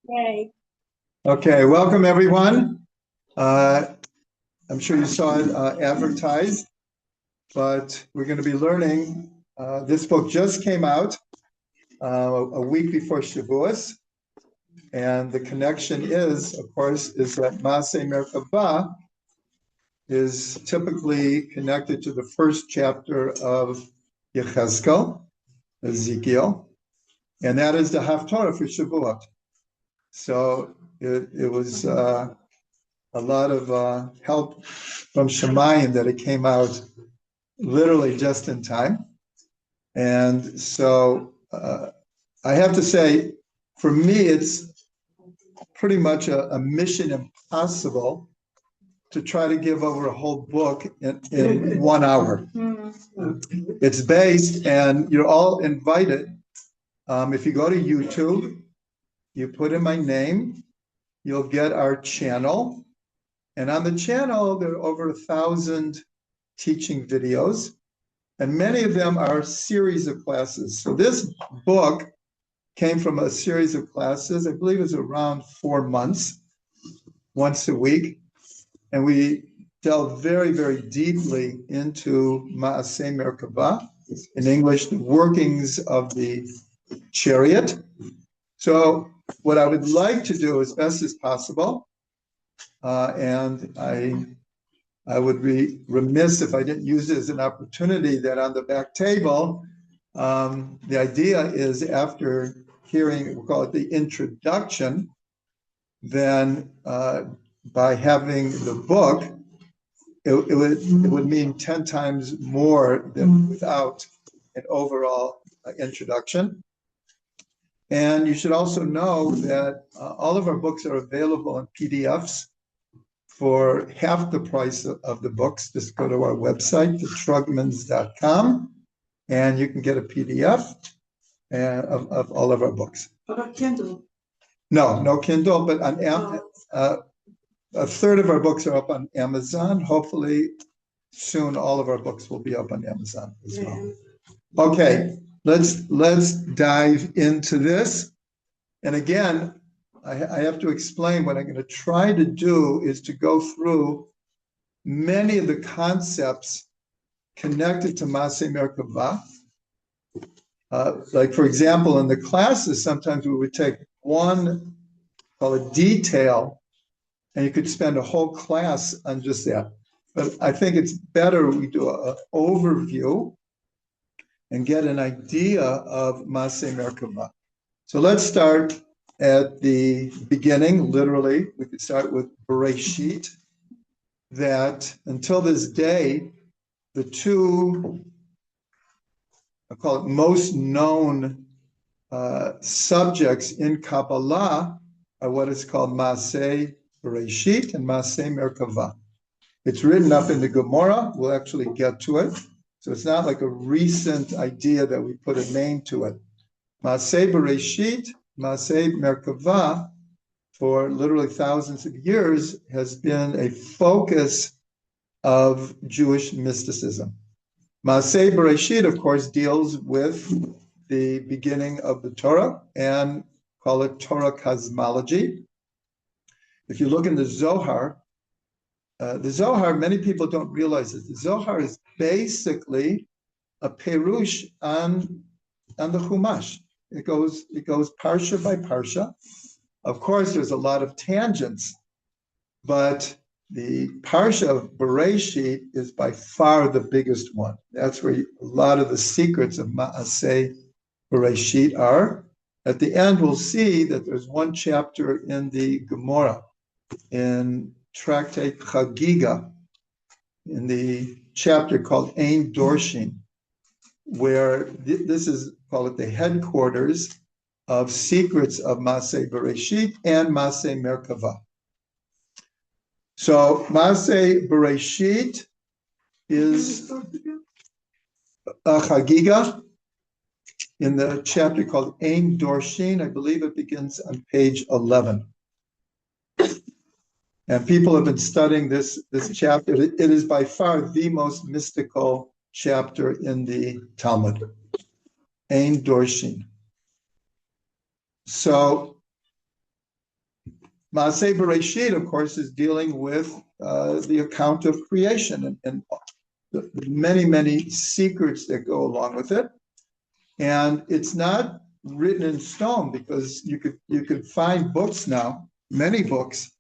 Yay. Okay, welcome everyone. I'm sure you saw it advertised, but we're going to be learning. This book just came out a week before Shavuos, and the connection is that Maaseh Merkavah is typically connected to the first chapter of Yechezkel, Ezekiel, and that is the Haftorah for Shavuot. So it was a lot of help from Shemayim that it came out literally just in time. And so I have to say, for me, it's pretty much a mission impossible to try to give over a whole book in 1 hour. It's based, and you're all invited. If you go to YouTube, you put in my name, you'll get our channel. And on the channel, there are over 1,000 teaching videos, and many of them are series of classes. So this book came from a series of classes. I believe it was around 4 months, once a week. And we delved very, very deeply into Maaseh Merkavah, in English, the workings of the chariot. So what I would like to do as best as possible, and I would be remiss if I didn't use it as an opportunity, that on the back table, the idea is after hearing, we'll call it the introduction, then by having the book, it would mean 10 times more than without an overall introduction. And you should also know that all of our books are available in PDFs for half the price of the books. Just go to our website, thetrugmans.com, and you can get a PDF of all of our books. What about Kindle? No Kindle, but on a third of our books are up on Amazon. Hopefully soon all of our books will be up on Amazon as well. Okay, let's dive into this. And again, I have to explain what I'm going to try to do is to go through many of the concepts connected to Maaseh Merkavah. Like, for example, in the classes, sometimes we would take one, call it detail, and you could spend a whole class on just that. But I think it's better we do an overview and get an idea of Maaseh Merkavah. So let's start at the beginning, literally. We could start with Bereshit, that until this day, the two, I call it most known subjects in Kabbalah are what is called Maaseh Bereshit and Maaseh Merkavah. It's written up in the Gemara. We'll actually get to it. So it's not like a recent idea that we put a name to it. Maaseh Bereshit, Maaseh Merkavah, for literally thousands of years, has been a focus of Jewish mysticism. Maaseh Bereshit, of course, deals with the beginning of the Torah and call it Torah cosmology. If you look in the Zohar, many people don't realize it. The Zohar is basically a perush on the Chumash. It goes parsha by parsha. Of course, there's a lot of tangents, but the parsha of Bereshit is by far the biggest one. That's where a lot of the secrets of Maaseh Bereshit are. At the end, we'll see that there's one chapter in the Gemara, in Tractate Chagiga, in the chapter called Ein Dorshin, where this is, call it the headquarters of secrets of Maaseh Bereshit and Maaseh Merkavah. So Maaseh Bereshit is a Chagiga in the chapter called Ein Dorshin. I believe it begins on page 11. And people have been studying this chapter. It is by far the most mystical chapter in the Talmud. Ein Dorshin. So Maaseh Bereshit, of course, is dealing with the account of creation and the many, many secrets that go along with it. And it's not written in stone because you could find books now, many books,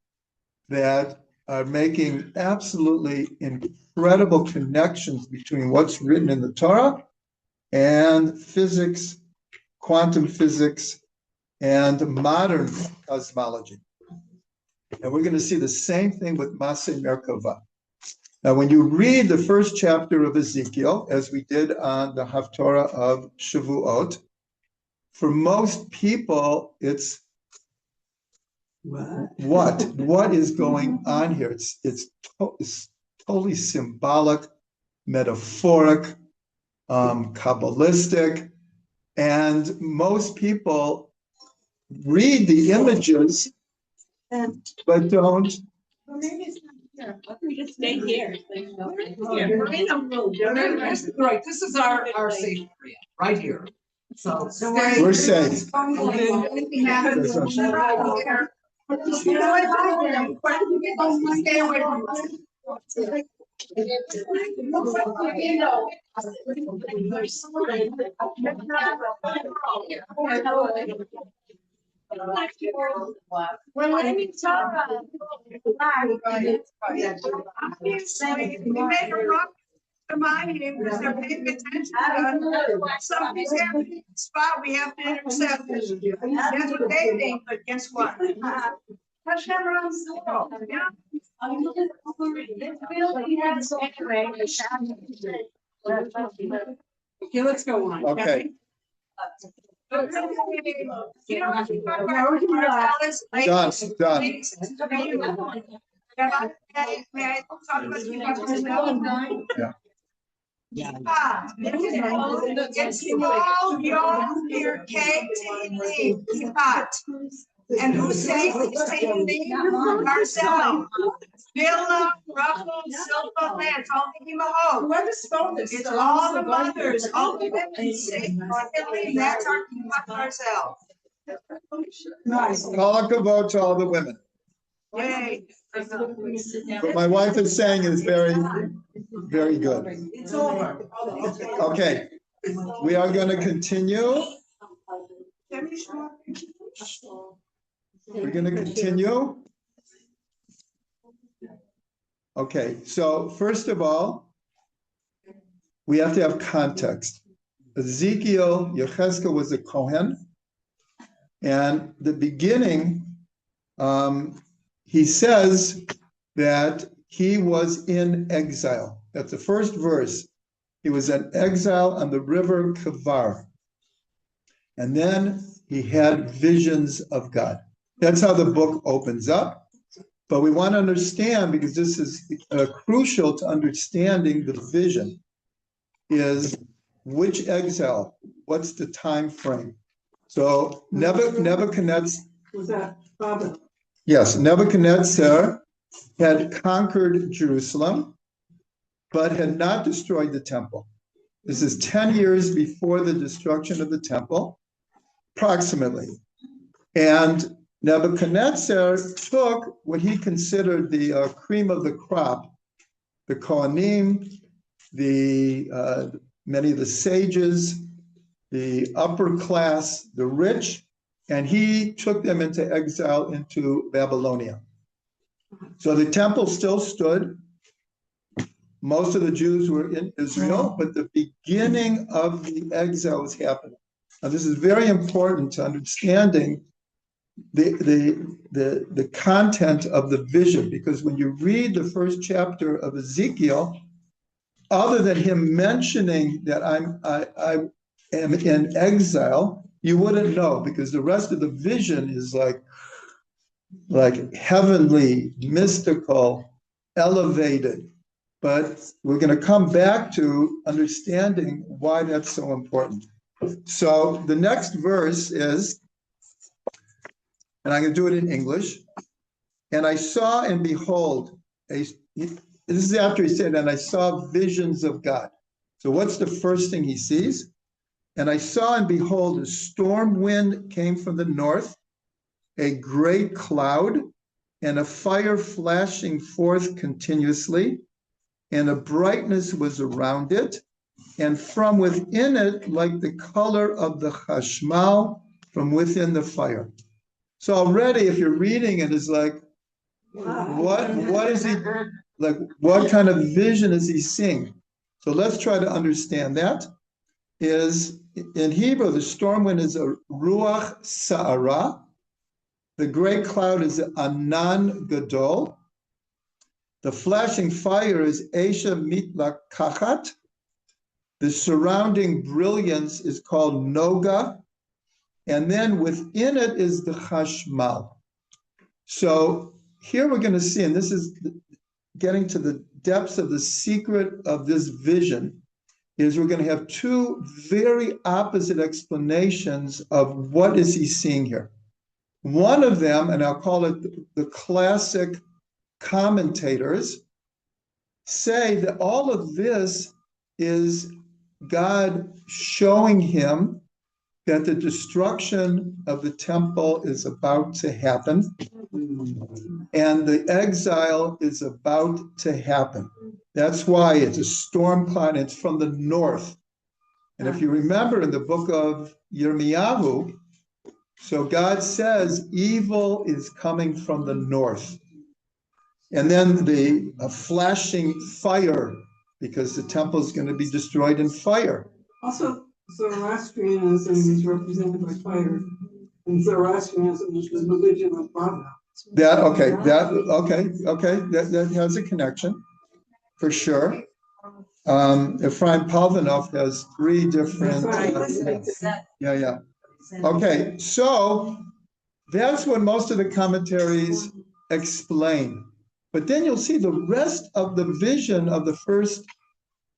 that are making absolutely incredible connections between what's written in the Torah and physics, quantum physics, and modern cosmology. And we're going to see the same thing with Maaseh Merkavah. Now, when you read the first chapter of Ezekiel, as we did on the Haftorah of Shavuot, for most people, it's what is going on here? It's totally symbolic, metaphoric, Kabbalistic, and most people read the images, but don't. Well, maybe it's not here. Why don't we just stay here? Right, this is our safe area, right here. So We're safe. Stay away from us. Well, let me talk. We made a rock remind him because they're paying attention to somebody's happening in the spot, we have to intercept it. That's what they think, but guess what? Hashem runs the world, yeah. Okay, let's go on. Okay. You know what you talk about, Marcellus? Done. May I talk about you as well? It's all your K-T-E-P-Ot. And who's saying these T-E-P? Marcel, Villa, Ruffle, Silva, Lance, all the Imahot. It's all the mothers, all the women sick on Italy, that's our Marcel. Call a kavod to all the women. Yay. What my wife is saying is very, very good. It's over. Okay, we are going to continue. We're going to continue. Okay, so first of all, we have to have context. Ezekiel, Yechezkel was a Kohen, and the beginning, he says that he was in exile. That's the first verse. He was in exile on the river Kavar. And then he had visions of God. That's how the book opens up. But we want to understand, because this is crucial to understanding the vision, is which exile, what's the time frame? So Nebuchadnezzar, Was that Father? yes, Nebuchadnezzar had conquered Jerusalem, but had not destroyed the temple. This is 10 years before the destruction of the temple, approximately. And Nebuchadnezzar took what he considered the cream of the crop, the Kohanim, many of the sages, the upper class, the rich, and he took them into exile into Babylonia. So the temple still stood. Most of the Jews were in Israel, but the beginning of the exile was happening. Now, this is very important to understanding the content of the vision, because when you read the first chapter of Ezekiel, other than him mentioning that I am in exile, you wouldn't know, because the rest of the vision is like heavenly, mystical, elevated. But we're going to come back to understanding why that's so important. So the next verse is, and I'm going to do it in English. And I saw and behold, this is after he said, and I saw visions of God. So what's the first thing he sees? And I saw and behold, a storm wind came from the north, a great cloud, and a fire flashing forth continuously, and a brightness was around it, and from within it, like the color of the chashmal from within the fire. So already, if you're reading it, it's like, what is he, like, what kind of vision is he seeing? So let's try to understand that. Is in Hebrew, the storm wind is a ruach sa'ara. The great cloud is anan gadol. The flashing fire is esha mitlakachat. The surrounding brilliance is called noga. And then within it is the chashmal. So here we're going to see, and this is getting to the depths of the secret of this vision, is we're going to have two very opposite explanations of what is he seeing here. One of them, and I'll call it the classic commentators, say that all of this is God showing him that the destruction of the temple is about to happen and the exile is about to happen. That's why it's a storm cloud. It's from the north. And if you remember in the book of Yirmiyahu, so God says evil is coming from the north. And then the flashing fire, because the temple is going to be destroyed in fire. Also, Zoroastrianism is represented by fire, and Zoroastrianism is the religion of Brahma. That has a connection, for sure. Ephraim Palvanov has three different. Yeah. Okay, so that's what most of the commentaries explain. But then you'll see the rest of the vision of the first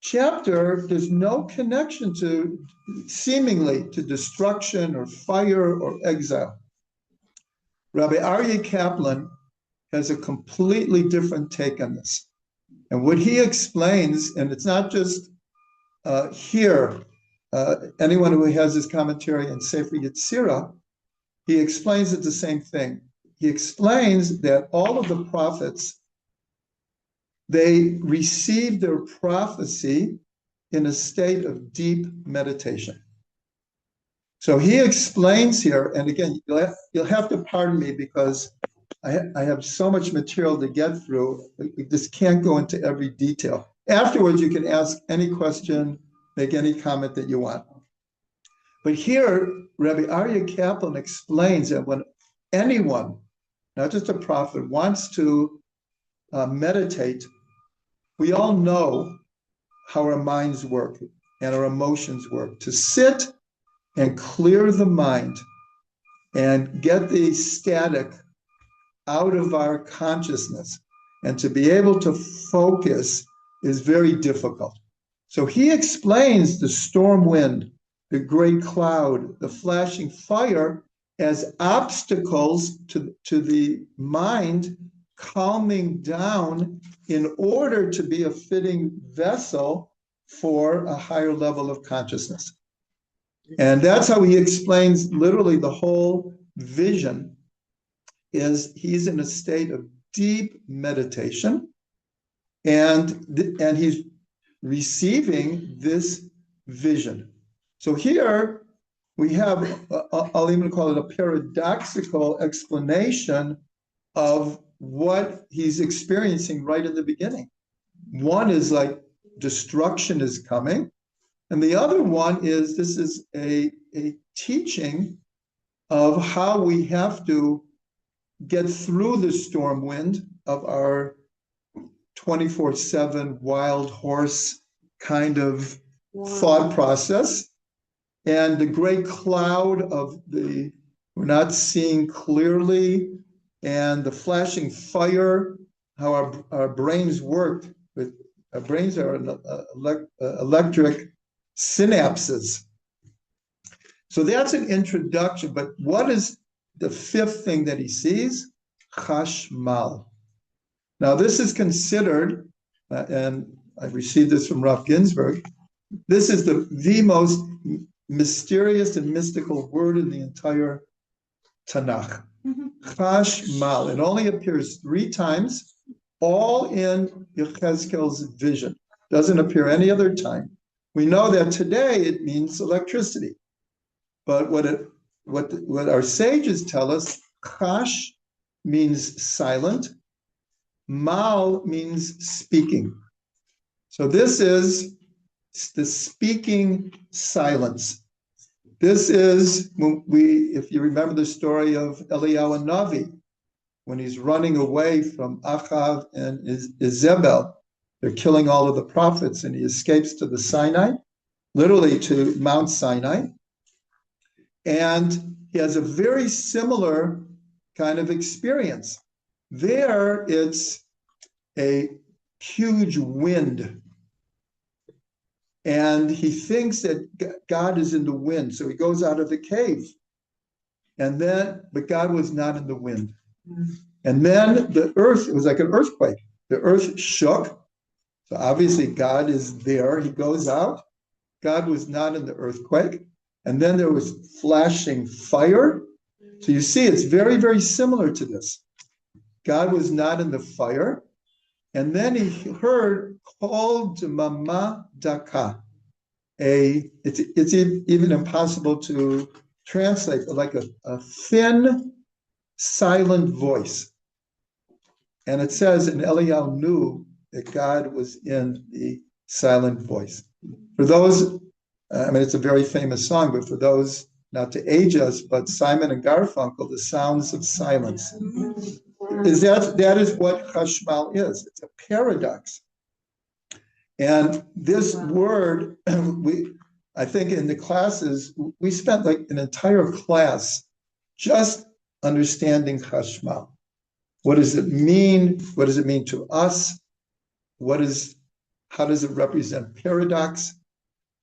chapter, there's no connection to, seemingly, to destruction or fire or exile. Rabbi Aryeh Kaplan has a completely different take on this. And what he explains, and it's not just here, anyone who has his commentary in Sefer Yetzirah, he explains it the same thing. He explains that all of the prophets, they received their prophecy in a state of deep meditation. So he explains here, and again, you'll have to pardon me because I have so much material to get through. We just can't go into every detail. Afterwards, you can ask any question, make any comment that you want. But here, Rabbi Aryeh Kaplan explains that when anyone, not just a prophet, wants to meditate, we all know how our minds work and our emotions work. To sit and clear the mind and get the static out of our consciousness and to be able to focus is very difficult. So he explains the storm wind, the great cloud, the flashing fire as obstacles to the mind calming down in order to be a fitting vessel for a higher level of consciousness. And that's how he explains literally the whole vision, is he's in a state of deep meditation and he's receiving this vision. So here we have, I'll even call it a paradoxical explanation of what he's experiencing right in the beginning. One is like destruction is coming, and the other one is this is a teaching of how we have to get through the storm wind of our 24/7 wild horse kind of thought process, and the great cloud of the we're not seeing clearly, and the flashing fire, how our brains work. With our brains are electric synapses. So that's an introduction. But what is the fifth thing that he sees? Chashmal. Now this is considered, and I received this from Rav Ginsburg, this is the most mysterious and mystical word in the entire Tanakh. Chashmal. It only appears 3 times, all in Yechezkel's vision. Doesn't appear any other time. We know that today it means electricity. But what our sages tell us, chash means silent, mal means speaking. So this is the speaking silence. This is if you remember the story of Eliyahu Navi, when he's running away from Achav and Izebel, they're killing all of the prophets, and he escapes to the Sinai, literally to Mount Sinai. And he has a very similar kind of experience. There, it's a huge wind. And he thinks that God is in the wind. So he goes out of the cave. But God was not in the wind. And then the earth, it was like an earthquake. The earth shook. So obviously God is there. He goes out. God was not in the earthquake. And then there was flashing fire. So you see, it's very, very similar to this. God was not in the fire. And then he heard Kol Demama Daka. It's even impossible to translate, like a thin, silent voice. And it says, and Eliyahu knew that God was in the silent voice. For those, it's a very famous song, but for those, not to age us, but Simon and Garfunkel, The Sounds of Silence. That is what Chashmal is. It's a paradox. And this word, I think in the classes, we spent like an entire class just understanding Chashmal. What does it mean? What does it mean to us? How does it represent paradox?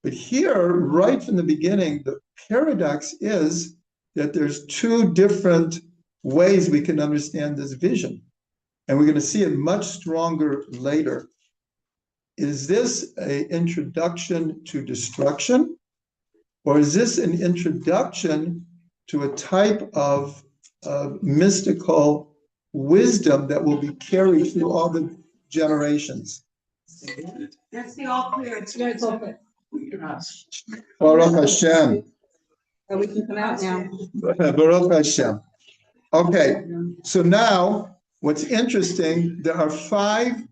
But here, right from the beginning, the paradox is that there's 2 different ways we can understand this vision. And we're going to see it much stronger later. Is this an introduction to destruction? Or is this an introduction to a type of mystical wisdom that will be carried through all the generations? That's the all clear. It's open. Baruch Hashem. And we can come out now. Baruch Hashem. Okay, so now what's interesting, there are 5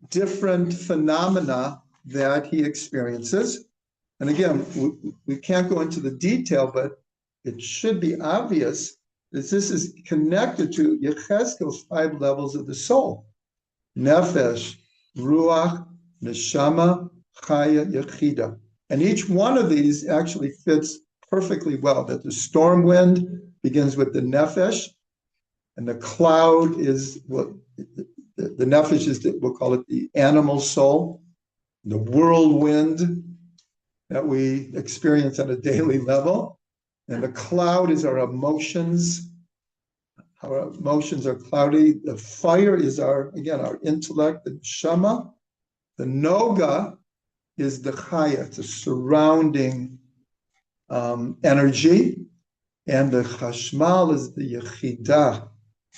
different phenomena that he experiences. And again, we can't go into the detail, but it should be obvious that this is connected to Yechezkel's 5 levels of the soul. Nefesh, Ruach, Neshama, Chaya, Yechida. And each one of these actually fits perfectly well. That the storm wind begins with the Nefesh, and the cloud is what the Nefesh is, we'll call it the animal soul, the whirlwind that we experience on a daily level. And the cloud is our emotions. Our emotions are cloudy. The fire is our intellect, the Neshama. The Noga is the Chaya, the surrounding energy. And the Chashmal is the Yechidah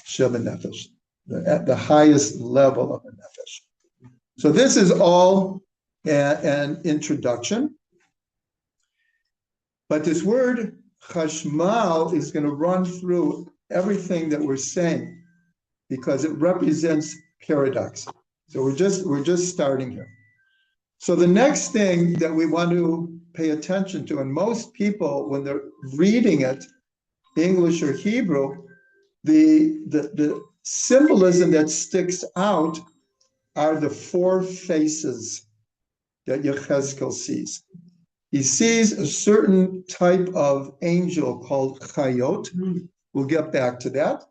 Shel Nefesh, at the highest level of the Nefesh. So this is all an introduction. But this word Chashmal is going to run through everything that we're saying because it represents paradox. So we're just starting here. So the next thing that we want to pay attention to, and most people, when they're reading it, English or Hebrew, the symbolism that sticks out are the 4 faces that Yechezkel sees. He sees a certain type of angel called Chariot. We'll get back to that.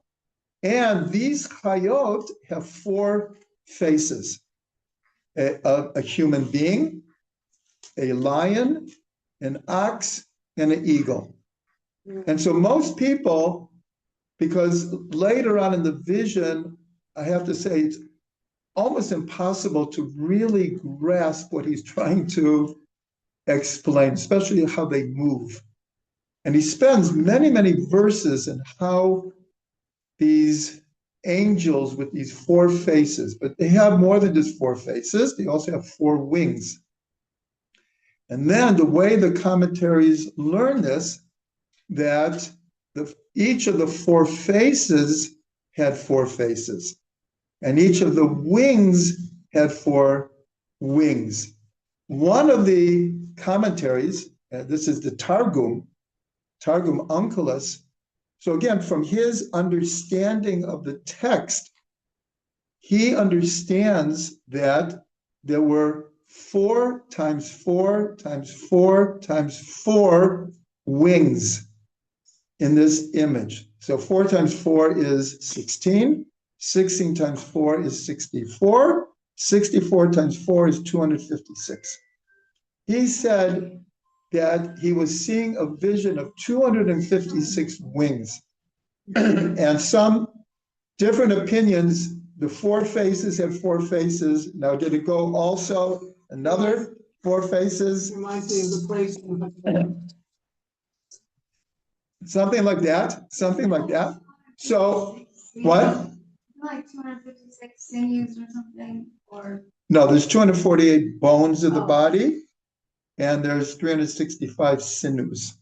And these Chariot have 4 faces. A human being, a lion, an ox, and an eagle. And so most people, because later on in the vision, I have to say it's almost impossible to really grasp what he's trying to explain, especially how they move. And he spends many, many verses in how these angels with these four faces, but they have more than just four faces, they also have four wings. And then the way the commentaries learn this, that each of the four faces had four faces, and each of the wings had four wings. One of the commentaries, this is the Targum Onkelos. So again, from his understanding of the text, he understands that there were 4 times 4 times 4 times 4 wings in this image. So 4 times 4 is 16. 16 times 4 is 64. 64 times 4 is 256. He said that he was seeing a vision of 256 wings. And some different opinions, the four faces had four faces. Now, did it go also another four faces? Reminds me of the place. Something like that, something like that. So, what? Like 256 sinews or something, or No, there's 248 bones of the body, and there's 365 sinews,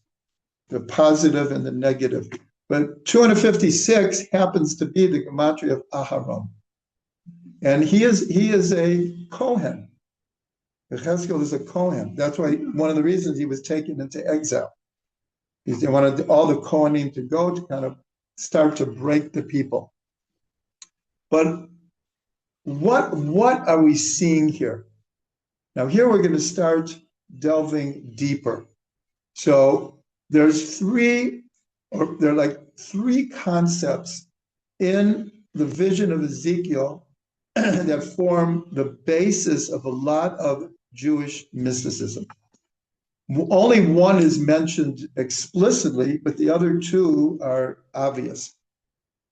the positive and the negative. But 256 happens to be the gematria of Aharon. And he is a Kohen. Yechezkel is a Kohen. That's why one of the reasons he was taken into exile. They wanted all the Kohanim to go to kind of start to break the people. But what are we seeing here? Now here we're going to start delving deeper. So there are like three concepts in the vision of Ezekiel that form the basis of a lot of Jewish mysticism. Only one is mentioned explicitly, but the other two are obvious.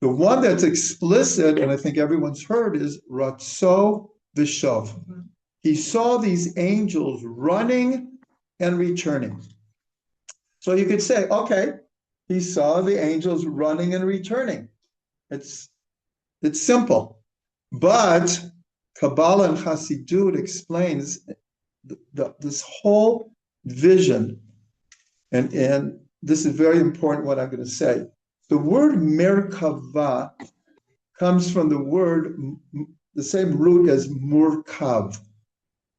The one that's explicit, and I think everyone's heard, is Ratso V'Shov. He saw these angels running and returning. So you could say, okay, he saw the angels running and returning. It's simple. But Kabbalah and Hasidut explains this whole vision, and this is very important what I'm going to say. The word Merkavah comes from the word, the same root as Murkav,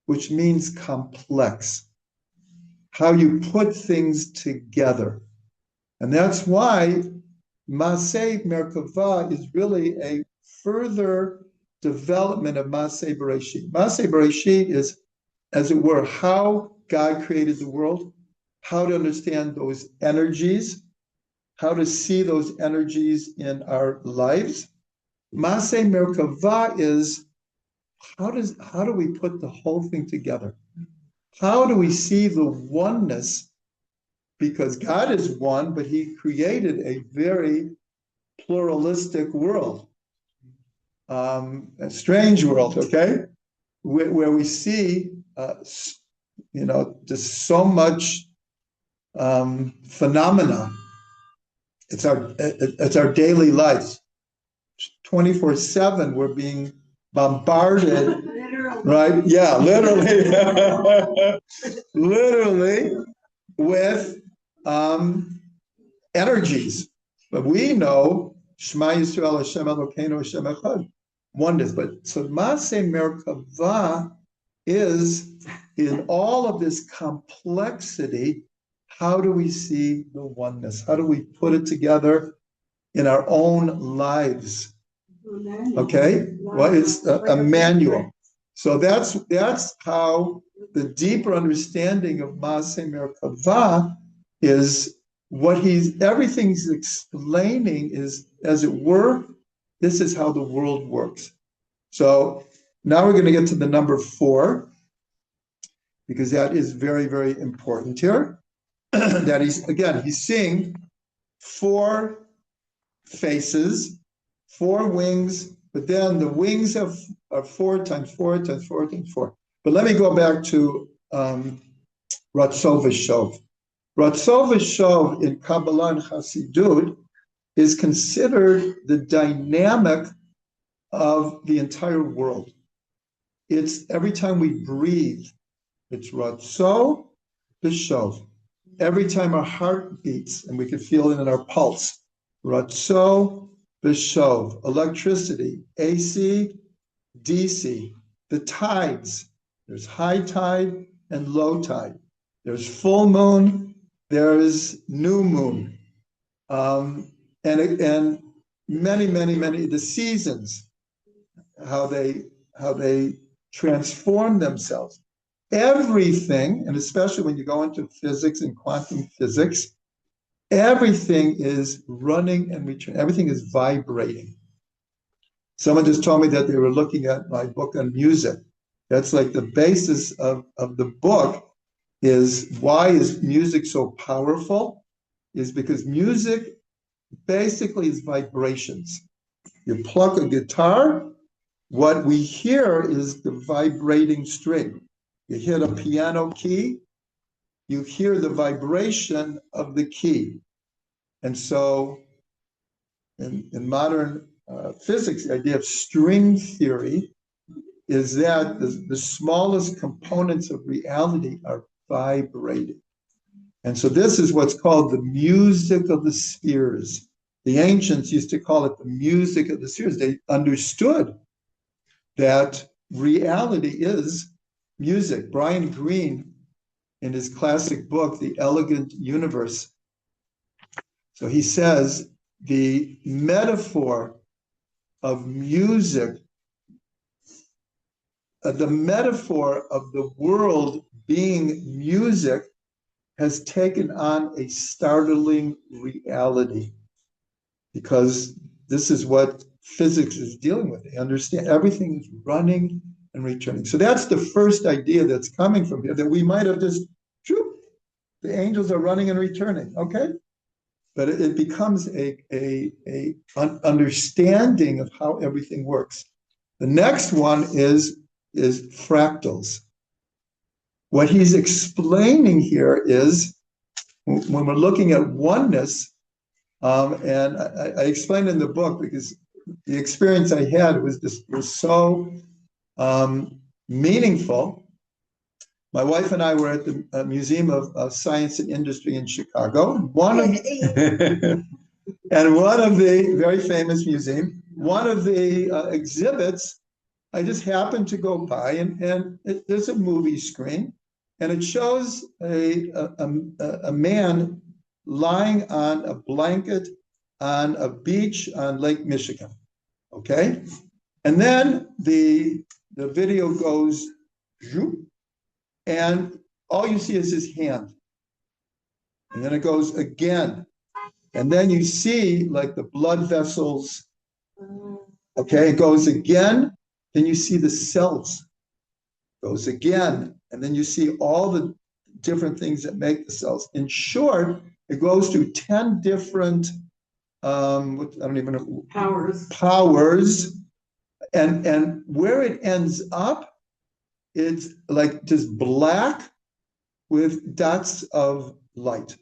which means complex, how you put things together. And that's why Maseh Merkavah is really a further development of Maseh Bereshit. Maseh Bereshit is, as it were, how God created the world, how to understand those energies, how to see those energies in our lives. Maseh Merkavah is how do we put the whole thing together? How do we see the oneness? Because God is one, but he created a very pluralistic world, a strange world, okay? Where we see, just so much phenomena. It's our daily life. 24/7, we're being bombarded, right? Yeah, literally with energies. But we know Shema Yisrael Hashem Elokeinu Hashem Echad, oneness. But so Maseh Merkavah is in all of this complexity. How do we see the oneness? How do we put it together in our own lives? Okay, well, it's a manual. So that's how the deeper understanding of Maseh Merkavah is what everything he's explaining is, as it were, this is how the world works. So now we're going to get to the number 4, because that is very, very important here. That he's seeing 4 faces, 4 wings, but then the wings are 4 times 4 times 4 times 4. But let me go back to Ratzo v'shov. Ratzo v'shov in Kabbalah and Chassidut is considered the dynamic of the entire world. It's every time we breathe, it's Ratzo v'shov. Every time our heart beats, and we can feel it in our pulse, Ratzo v'shov. Electricity, AC, DC, the tides. There's high tide and low tide. There's full moon, there's new moon. And many, the seasons, how they transform themselves. Everything, and especially when you go into physics and quantum physics, everything is running and returning. Everything is vibrating. Someone just told me that they were looking at my book on music. That's like the basis of the book is why is music so powerful? Is because music basically is vibrations. You pluck a guitar, what we hear is the vibrating string. You hit a piano key, you hear the vibration of the key. And so in modern physics, the idea of string theory is that the smallest components of reality are vibrating. And so this is what's called the music of the spheres. The ancients used to call it the music of the spheres. They understood that reality is music. Brian Greene, in his classic book, The Elegant Universe, so he says the metaphor of music, the metaphor of the world being music has taken on a startling reality because this is what physics is dealing with. They understand everything is running and returning. So that's the first idea that's coming from here, that we might have just, the angels are running and returning, okay? But it becomes a understanding of how everything works. The next one is fractals. What he's explaining here is when we're looking at oneness, and I explained in the book because the experience I had was so meaningful. My wife and I were at the Museum of Science and Industry in Chicago. One of the very famous museum, one of the exhibits, I just happened to go by and there's a movie screen, and it shows a man lying on a blanket on a beach on Lake Michigan. Okay, and then the video goes, and all you see is his hand. And then it goes again. And then you see like the blood vessels. Okay, it goes again. Then you see the cells. Goes again. And then you see all the different things that make the cells. In short, it goes through 10 different, I don't even know. Powers. And where it ends up, it's like just black with dots of light.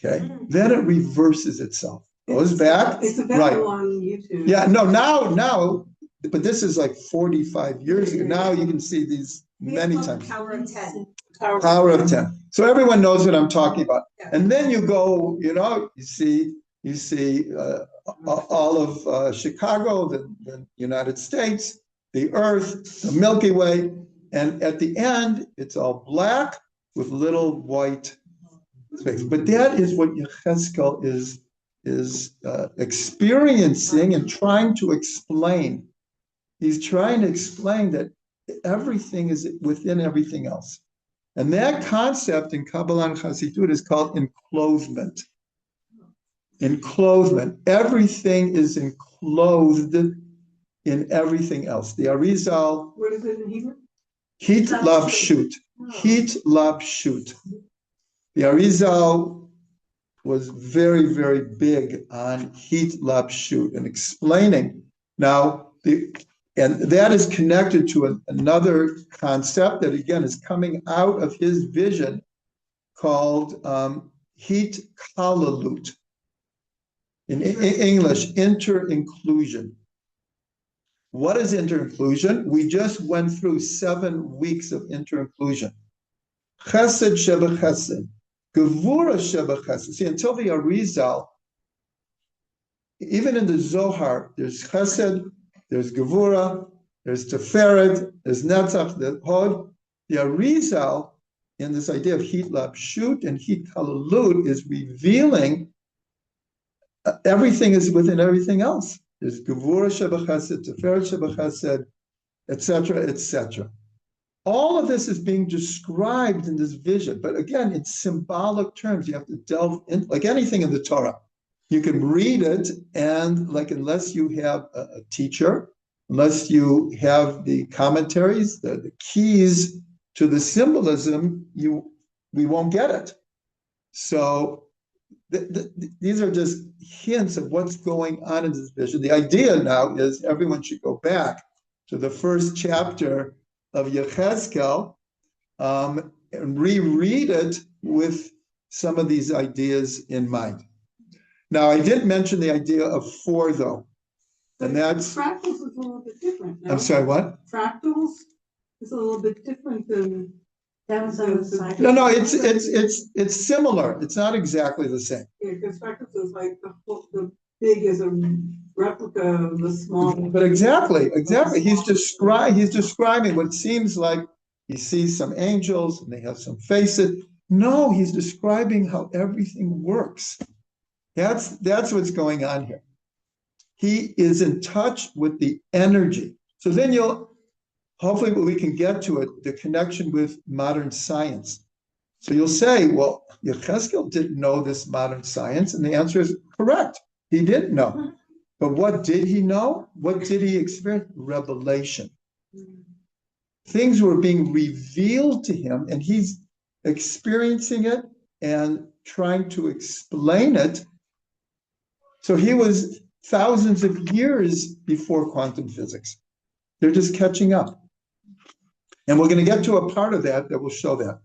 Okay, then it reverses itself, goes back. It's available right on YouTube. Yeah, no, now, but this is like 45 years ago. Now you can see these many times. Power of 10. Power of 10. So everyone knows what I'm talking about. And then you go, you see all of Chicago, the United States, the Earth, the Milky Way. And at the end, it's all black with little white space. But that is what Yechezkel is experiencing and trying to explain. He's trying to explain that everything is within everything else. And that concept in Kabbalah and Chassidut is called enclosement. Enclosement. Everything is enclosed in everything else. The Arizal. What is it in Hebrew? Heat, love, shoot. Heat, love, shoot. The Arizal was very, very big on heat, love, shoot and explaining. Now, and that is connected to another concept that, again, is coming out of his vision called heat kalalut. In English, inter-inclusion. What is inter-inclusion? We just went through 7 weeks of inter-inclusion. Chesed sheba chesed, gevura sheba chesed. See, until the Arizal, even in the Zohar, there's chesed, there's gevura, there's teferet, there's netzach, there's hod. The Arizal, in this idea of hit labshut and hit kalalut, is revealing everything is within everything else. There's gevura sheba chesed, teferet sheba chesed, etc., etc. All of this is being described in this vision, but again, in symbolic terms. You have to delve in, like anything in the Torah. You can read it, and like unless you have a teacher, unless you have the commentaries, the keys to the symbolism, we won't get it. So these are just hints of what's going on in this vision. The idea now is everyone should go back to the first chapter of Yechezkel and reread it with some of these ideas in mind. Now, I did mention the idea of 4, though, and that's fractals is a little bit different. No? I'm sorry, what? Fractals is a little bit different than That was on the side. No, it's similar. It's not exactly the same. Yeah, because fractals is like the big is a replica of the small. But exactly. He's describing what seems like he sees some angels and they have some faces. No, he's describing how everything works. That's what's going on here. He is in touch with the energy. So then hopefully we can get to it, the connection with modern science. So you'll say, well, Yechezkel didn't know this modern science, and the answer is correct. He didn't know. But what did he know? What did he experience? Revelation. Things were being revealed to him, and he's experiencing it and trying to explain it. So he was thousands of years before quantum physics. They're just catching up. And we're going to get to a part of that will show that.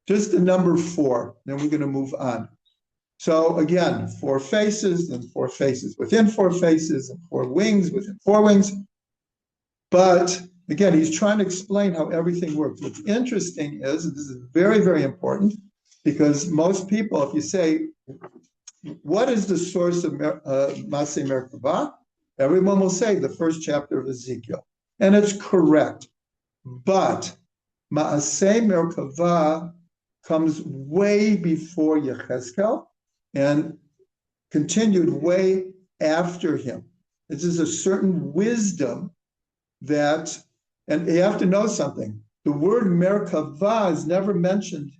Just the number 4, then we're going to move on. So again, 4 faces, and 4 faces within 4 faces, and 4 wings within 4 wings. But again, he's trying to explain how everything works. What's interesting is, and this is very, very important, because most people, if you say, what is the source of Masei Merkavah? Everyone will say the first chapter of Ezekiel. And it's correct. But Masei Merkavah comes way before Yechezkel and continued way after him. This is a certain wisdom that, and you have to know something. The word Merkavah is never mentioned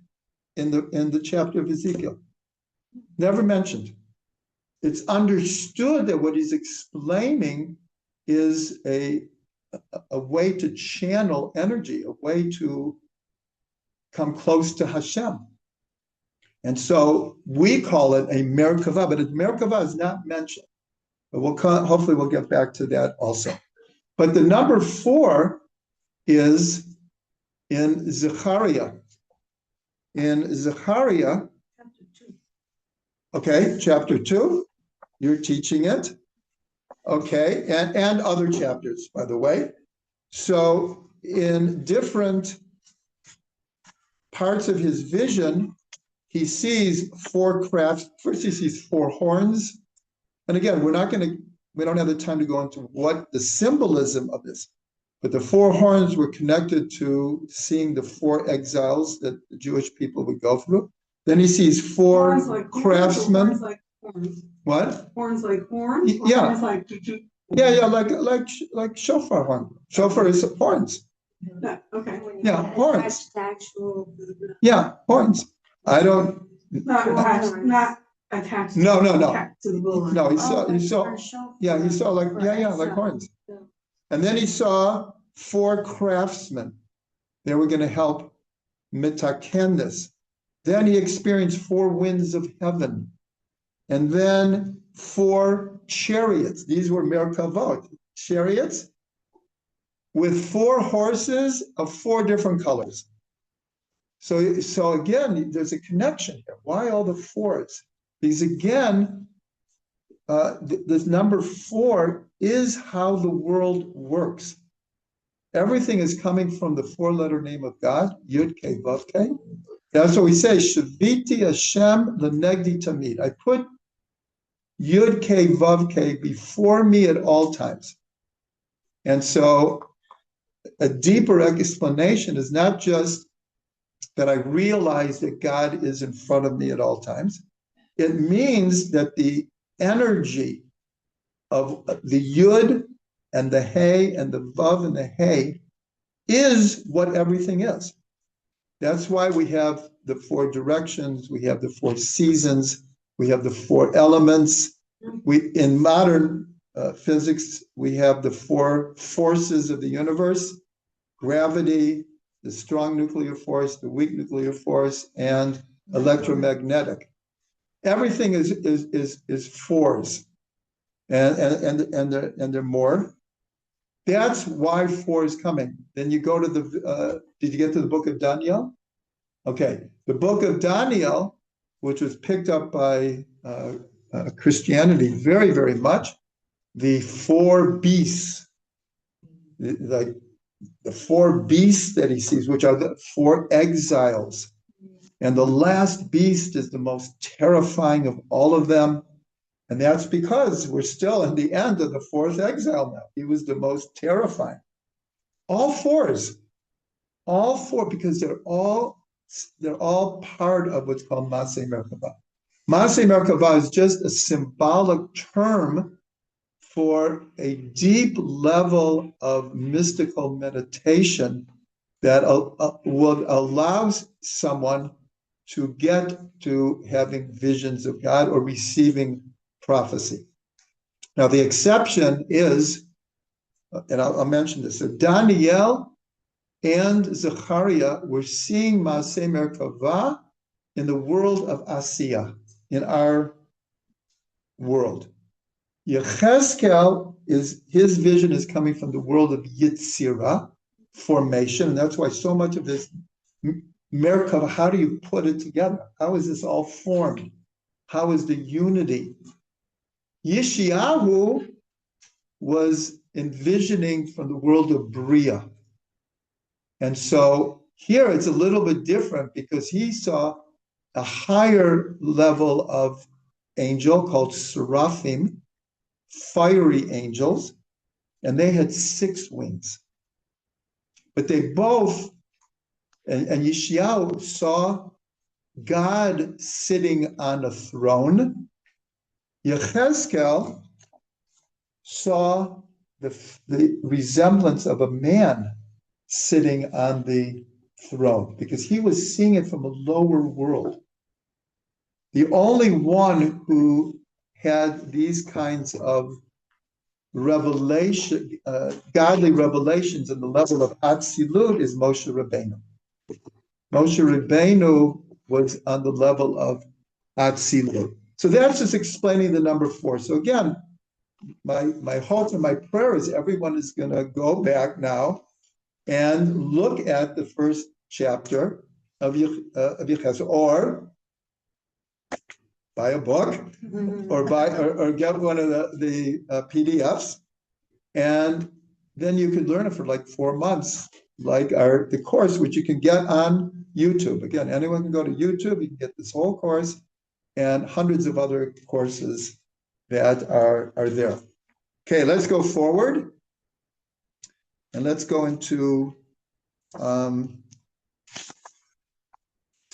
in the chapter of Ezekiel. Never mentioned. It's understood that what he's explaining is a way to channel energy, a way to come close to Hashem. And so we call it a Merkavah, but Merkavah is not mentioned. But hopefully we'll get back to that also. But the number 4 is in Zechariah. In Zechariah, okay, chapter 2, you're teaching it. Okay, and other chapters, by the way. So in different parts of his vision, he sees 4 crafts. First, he sees 4 horns. And again, we don't have the time to go into what the symbolism of this, but the 4 horns were connected to seeing the 4 exiles that the Jewish people would go through. Then he sees 4 craftsmen. Horns like horns. What? Horns like horns? Yeah. Horns like Yeah, like shofar horn. Shofar is horns. that. Okay. Yeah, horns. Attached to actual. Yeah, horns. I don't. Not attached. No. Attached to the bull. No, he Or saw. shofar. Yeah, he saw like Or horns. Yeah. And then he saw 4 craftsmen. They were going to help mitaken this. Then he experienced 4 winds of heaven. And then 4 chariots. These were Merkavot, chariots with 4 horses of 4 different colors. So again, there's a connection here. Why all the fours? Because again, this number 4 is how the world works. Everything is coming from the 4-letter name of God, Yud Kei Vav Kei. That's what we say, Shaviti Hashem Lenegdi Tamid. I put Yud Kei Vav Kei before me at all times. And so a deeper explanation is not just that I realize that God is in front of me at all times. It means that the energy of the Yud and the Hey and the Vav and the Hey is what everything is. That's why we have the 4 directions, we have the 4 seasons, we have the 4 elements. In modern physics, we have the 4 forces of the universe: gravity, the strong nuclear force, the weak nuclear force, and electromagnetic. Everything is fours, and there are more. That's why 4 is coming. Then you go to the. Did you get to the book of Daniel? Okay, the book of Daniel, which was picked up by Christianity very, very much. The 4 beasts, like the 4 beasts that he sees, which are the 4 exiles. And the last beast is the most terrifying of all of them. And that's because we're still in the end of the 4th exile now. He was the most terrifying. All 4s, all 4, because they're all part of what's called Maseh Merkavah. Maseh Merkavah is just a symbolic term for a deep level of mystical meditation that will allow someone to get to having visions of God or receiving prophecy. Now, the exception is, and I'll mention this, so Daniel and Zechariah were seeing Maseh Merkavah in the world of Asiya, in our world. Yechezkel, his vision is coming from the world of Yitzira, formation, and that's why so much of this Merkavah, how do you put it together? How is this all formed? How is the unity? Yeshayahu was envisioning from the world of Bria. And so here it's a little bit different because he saw a higher level of angel called Seraphim, fiery angels, and they had 6 wings. But they both, and Yeshayahu saw God sitting on a throne. Yechezkel saw the resemblance of a man sitting on the throne because he was seeing it from a lower world. The only one who had these kinds of revelation, godly revelations in the level of Atzilut is Moshe Rabbeinu. Moshe Rabbeinu was on the level of Atzilut. So that's just explaining the number 4. So again, my hope and my prayer is everyone is going to go back now and look at the first chapter of Yechezkel, or buy a book, or get one of the PDFs, and then you could learn it for like 4 months, like the course, which you can get on YouTube. Again, anyone can go to YouTube, you can get this whole course and hundreds of other courses that are there. Okay, let's go forward. And let's go into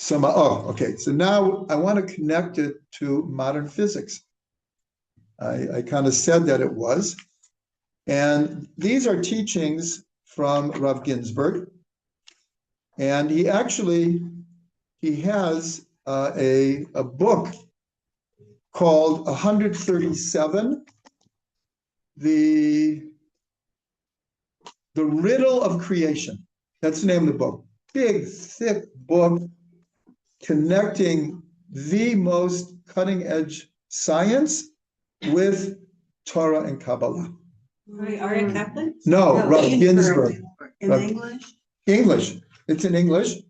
okay. So now I want to connect it to modern physics. I kind of said that it was. And these are teachings from Rav Ginsburg. And he has a book called 137, The Riddle of Creation. That's the name of the book. Big, thick book connecting the most cutting-edge science with Torah and Kabbalah. Arieh Trugman? No, Rav Ginsburg. In English? English. It's in English.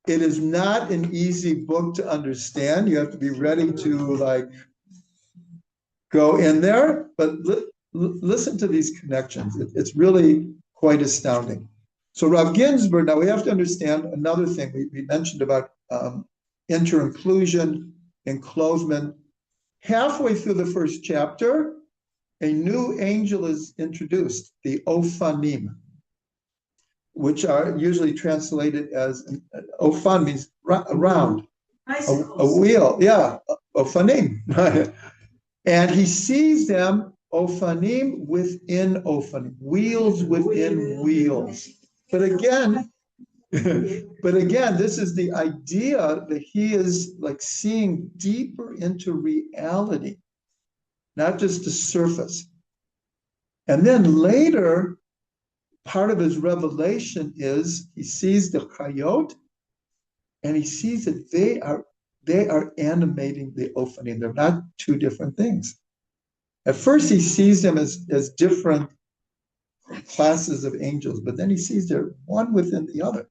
It is not an easy book to understand. You have to be ready to go in there, but listen to these connections. It's really quite astounding. So Rav Ginsburg, now we have to understand another thing. We mentioned about inter-inclusion, enclosement. Halfway through the first chapter, a new angel is introduced, the Ophanim, which are usually translated as, Ophan means round, a wheel, yeah, Ophanim. And he sees them, Ophanim within Ophanim, wheels within wheels. But again, this is the idea that he is seeing deeper into reality, not just the surface. And then later, part of his revelation is he sees the Chariot, and he sees that they are animating the Ophanim. They're not two different things. At first, he sees them as different classes of angels, but then he sees they're one within the other.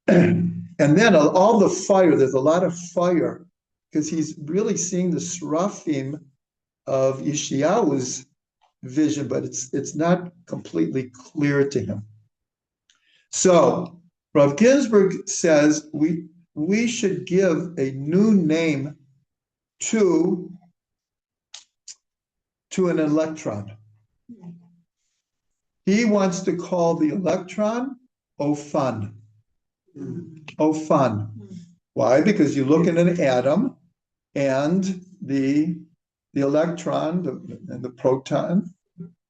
And then all the fire, there's a lot of fire, because he's really seeing the seraphim of Yeshayahu's vision, but it's not completely clear to him. So Rav Ginsburg says we should give a new name to an electron. He wants to call the electron Ophan. Ophan. Why? Because you look at an atom, and the electron and the proton,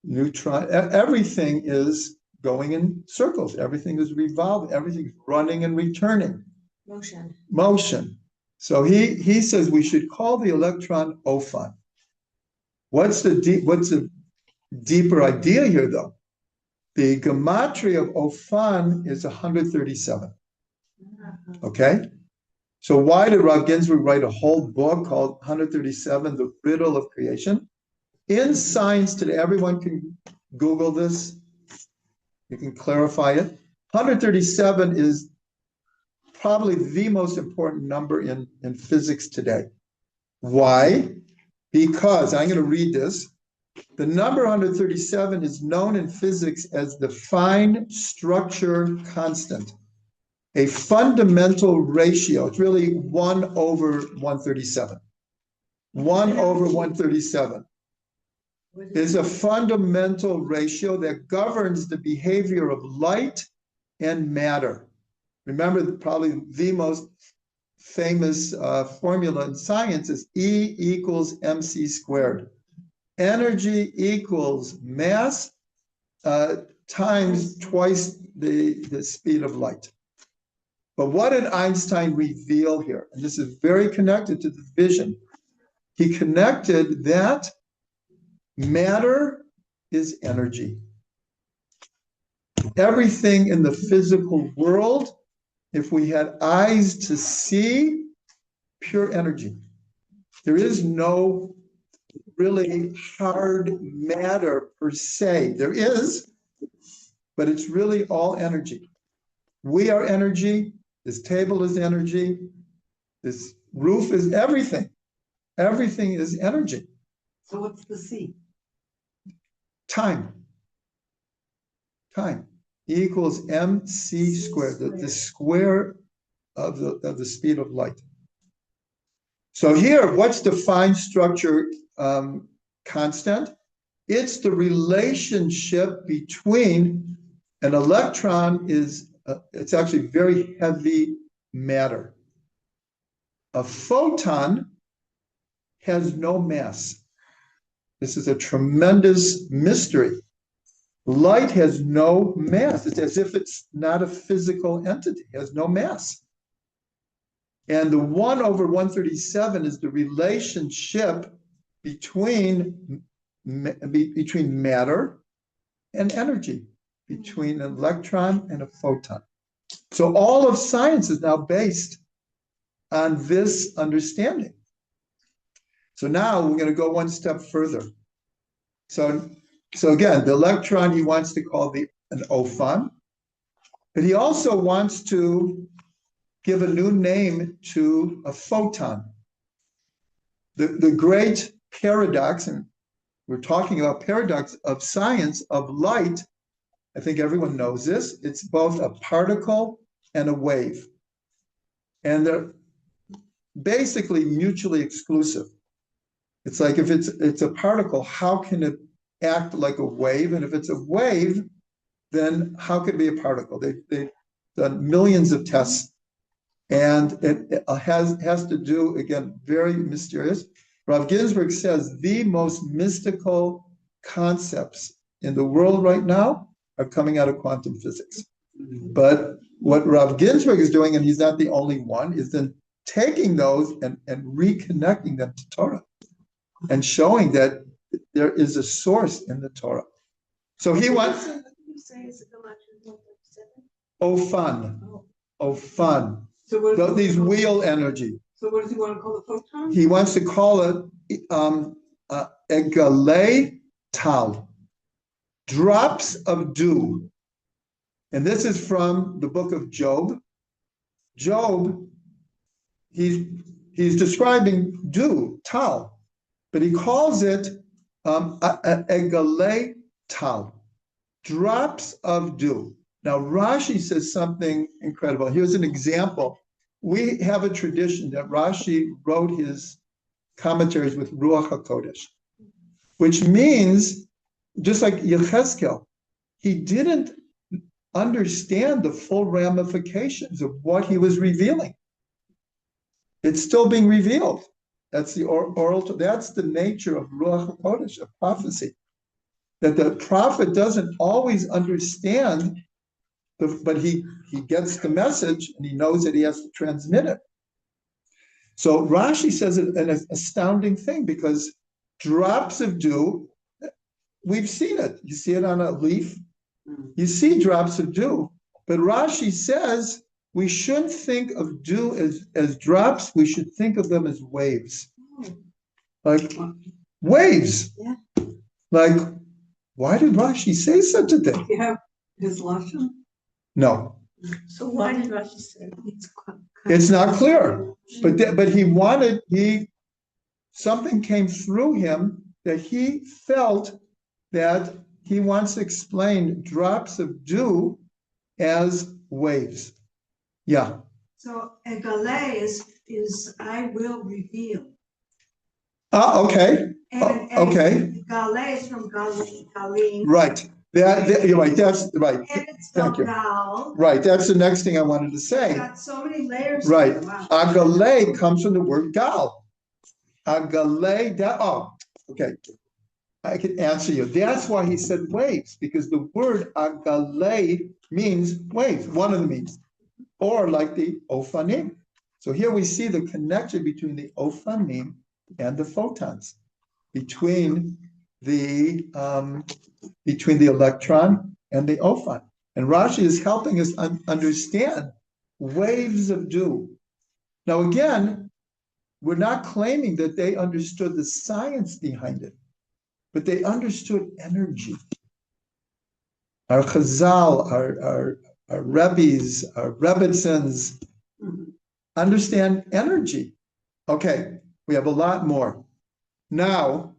neutron, everything is going in circles. Everything is revolving. Everything is running and returning. Motion. So he says we should call the electron Ophan. What's the deeper idea here, though? The gematria of Ophan is 137. Okay? So why did Rav Ginsburg write a whole book called 137, The Riddle of Creation? In science today, everyone can Google this. You can clarify it. 137 is probably the most important number in physics today. Why? Because, I'm going to read this. The number 137 is known in physics as the fine structure constant, a fundamental ratio. It's really 1 over 137. 1 over 137 is a fundamental ratio that governs the behavior of light and matter. Remember, probably the most famous formula in science is E equals mc squared. Energy equals mass times twice the speed of light. But what did Einstein reveal here? And this is very connected to the vision. He connected that matter is energy. Everything in the physical world, if we had eyes to see, pure energy. There is no really hard matter per se. There is, but it's really all energy. We are energy. This table is energy. This roof is everything. Everything is energy. So what's the C? Time. Time. E equals mc squared, the square of the speed of light. So here, what's the fine structure constant? It's the relationship between an electron it's actually very heavy matter. A photon has no mass. This is a tremendous mystery. Light has no mass. It's as if it's not a physical entity. It has no mass. And the 1 over 137 is the relationship between matter and energy, between an electron and a photon. So all of science is now based on this understanding. So now we're going to go one step further. So again, the electron he wants to call an Ophan, but he also wants to give a new name to a photon. The great paradox, and we're talking about paradox of science, of light, I think everyone knows this, it's both a particle and a wave. And they're basically mutually exclusive. It's like if it's a particle, how can it act like a wave? And if it's a wave, then how could it be a particle? They've done millions of tests, and it has to do, again, very mysterious. Rav Ginsburg says the most mystical concepts in the world right now are coming out of quantum physics. But what Rav Ginsburg is doing, and he's not the only one, is then taking those and reconnecting them to Torah and showing that there is a source in the Torah. So he wants. Oh, fun. Oh, fun. So these wheel energy. So what does he want to call the photon? He wants to call it egalei tal, drops of dew. And this is from the book of Job. Job, he's describing dew, tal, but he calls it egalei tal, drops of dew. Now Rashi says something incredible. Here's an example. We have a tradition that Rashi wrote his commentaries with Ruach HaKodesh, which means, just like Yechezkel, he didn't understand the full ramifications of what he was revealing. It's still being revealed. That's the oral, that's the nature of Ruach HaKodesh, of prophecy. That the prophet doesn't always understand, but he gets the message and he knows that he has to transmit it. So Rashi says an astounding thing, because drops of dew, we've seen it. You see it on a leaf. You see drops of dew, but Rashi says we shouldn't think of dew as drops. We should think of them as waves. Like waves. Yeah. Like, why did Rashi say such a thing? You have his lashon? No. So why did Rashi say It's not clear. But something came through him that he felt that he wants to explain drops of dew as waves. Yeah. So egale is I will reveal. Okay. And Okay. Gale is from Galim. Right. You're right. That's right. And it's Thank from you. Gal. Right. That's the next thing I wanted to say. It's got so many layers. Right. Wow. Agale comes from the word gal. Agale, okay. I can answer you. That's why he said waves, because the word agale means waves, one of the means, or like the ofanim. So here we see the connection between the ofanim and the photons, between the electron and the ophan. And Rashi is helping us understand waves of dew. Now again, we're not claiming that they understood the science behind it, but they understood energy. Our Chazal, our Rebbes, our Rebbitzins understand energy. Okay, we have a lot more. Now,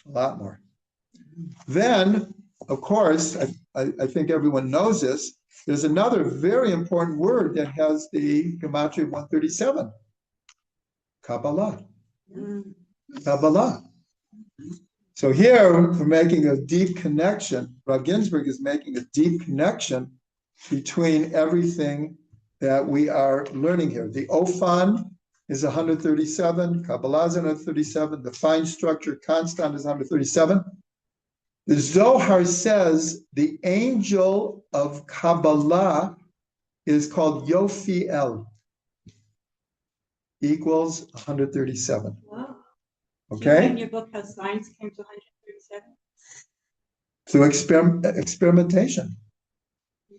a lot more. Then, of course, I think everyone knows this, there's another very important word that has the gematria 137, Kabbalah. Kabbalah. So here we're making a deep connection. Rav Ginsburg is making a deep connection between everything that we are learning here. The Ophan is 137, Kabbalah is 137, the fine structure constant is 137. The Zohar says the angel of Kabbalah is called Yophiel, equals 137. Wow. Okay? And your book, How Science Came to 137? Through experimentation.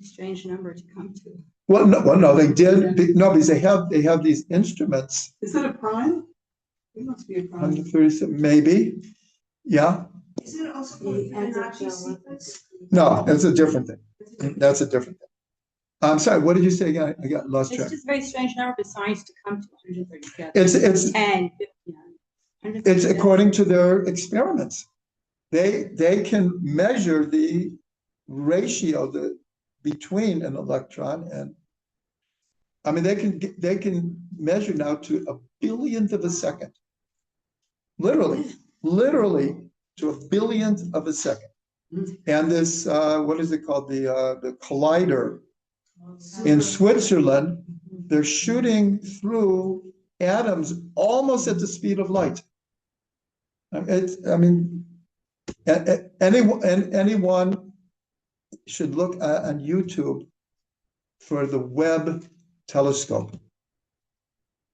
Strange number to come to. Well, no, they did. No, because they have these instruments. Is it a prime? It must be a prime. 137, maybe. Yeah. Is it also called the Fibonacci sequence? No, that's a different thing. That's a different thing. I'm sorry, what did you say again? I got lost It's track. just a very strange number for science to come to 137. It's 10, 15, It's according to their experiments. They can measure the ratio between an electron and, I mean, they can measure now to a billionth of a second. Literally to a billionth of a second. And this, what is it called? The collider in Switzerland, they're shooting through atoms almost at the speed of light. Anyone should look on YouTube for the Webb telescope.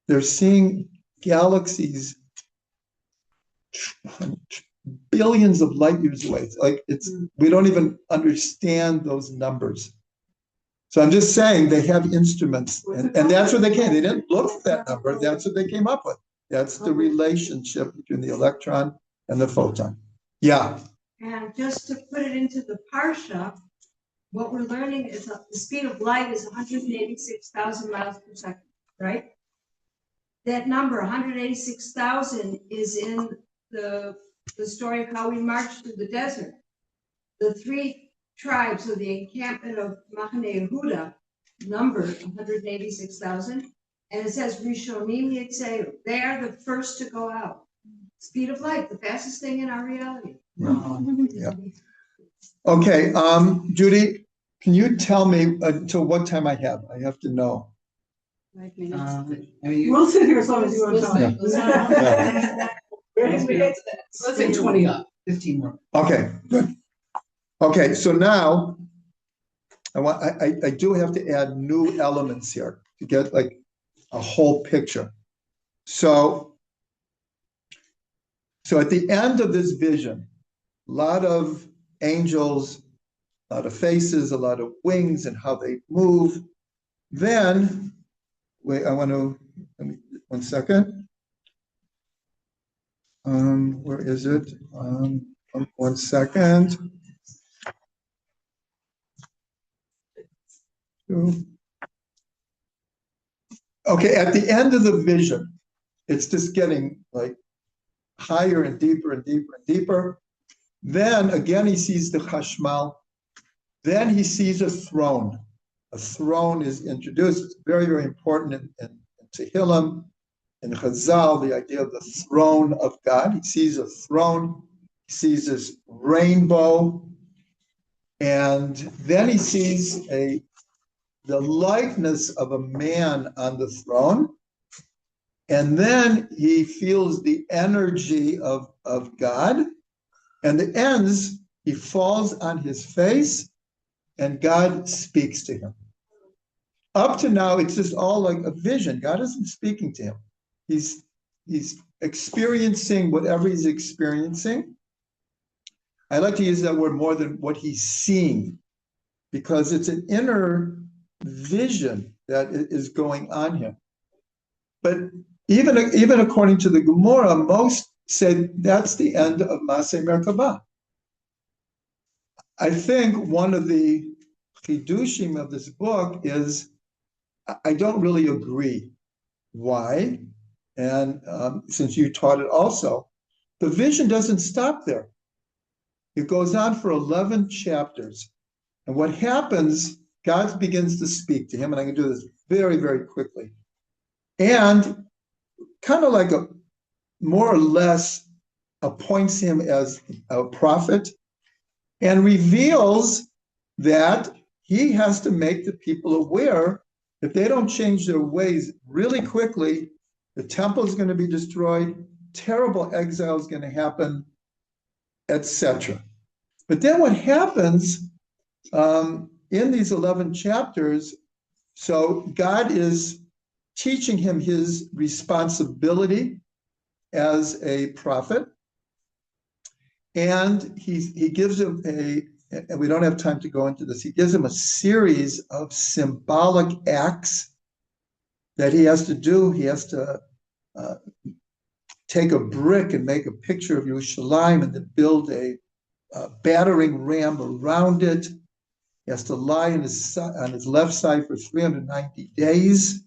They're seeing galaxies billions of light years away. We don't even understand those numbers. So I'm just saying they have instruments, and that's what they came. They didn't look for that number. That's what they came up with. That's the relationship between the electron and the photon. Yeah. And just to put it into the parsha, what we're learning is that the speed of light is 186,000 miles per second, right? That number, 186,000, is in the story of how we marched through the desert. The three tribes of the encampment of Machane Yehuda numbered 186,000, and it says Rishonim Yitzeu. They are the first to go out. Speed of light, the fastest thing in our reality. Yeah. Okay, Judy, can you tell me until what time I have? I have to know. 5 minutes. We'll sit here as long as you want to talk. Let's say 20 up, 15 more. Okay, good. Okay, so now I do have to add new elements here to get like a whole picture. So at the end of this vision, a lot of angels, a lot of faces, a lot of wings, and how they move. Then, wait, let me, 1 second. Where is it? 1 second. Okay, at the end of the vision, it's just getting like higher and deeper and deeper and deeper. Then again, he sees the chashmal. Then he sees a throne. A throne is introduced. It's very, very important in Tehillim, in Chazal, the idea of the throne of God. He sees a throne. He sees this rainbow. And then he sees the likeness of a man on the throne. And then he feels the energy of God. And it ends, he falls on his face, and God speaks to him. Up to now, it's just all like a vision. God isn't speaking to him. He's experiencing whatever he's experiencing. I like to use that word more than what he's seeing, because it's an inner vision that is going on here. But even according to the Gemara, most say that's the end of Maseh Merkavah. I think one of the chidushim of this book is I don't really agree. Why? And since you taught it also, the vision doesn't stop there. It goes on for 11 chapters. And what happens, God begins to speak to him, and I can do this very, very quickly. And kind of like more or less appoints him as a prophet and reveals that he has to make the people aware if they don't change their ways really quickly, the temple is going to be destroyed, terrible exile is going to happen, etc. But then what happens in these 11 chapters, so God is teaching him his responsibility as a prophet, and he gives him and we don't have time to go into this, he gives him a series of symbolic acts that he has to do. He has to take a brick and make a picture of Yerushalayim and then build a battering ram around it. He has to lie on his left side for 390 days,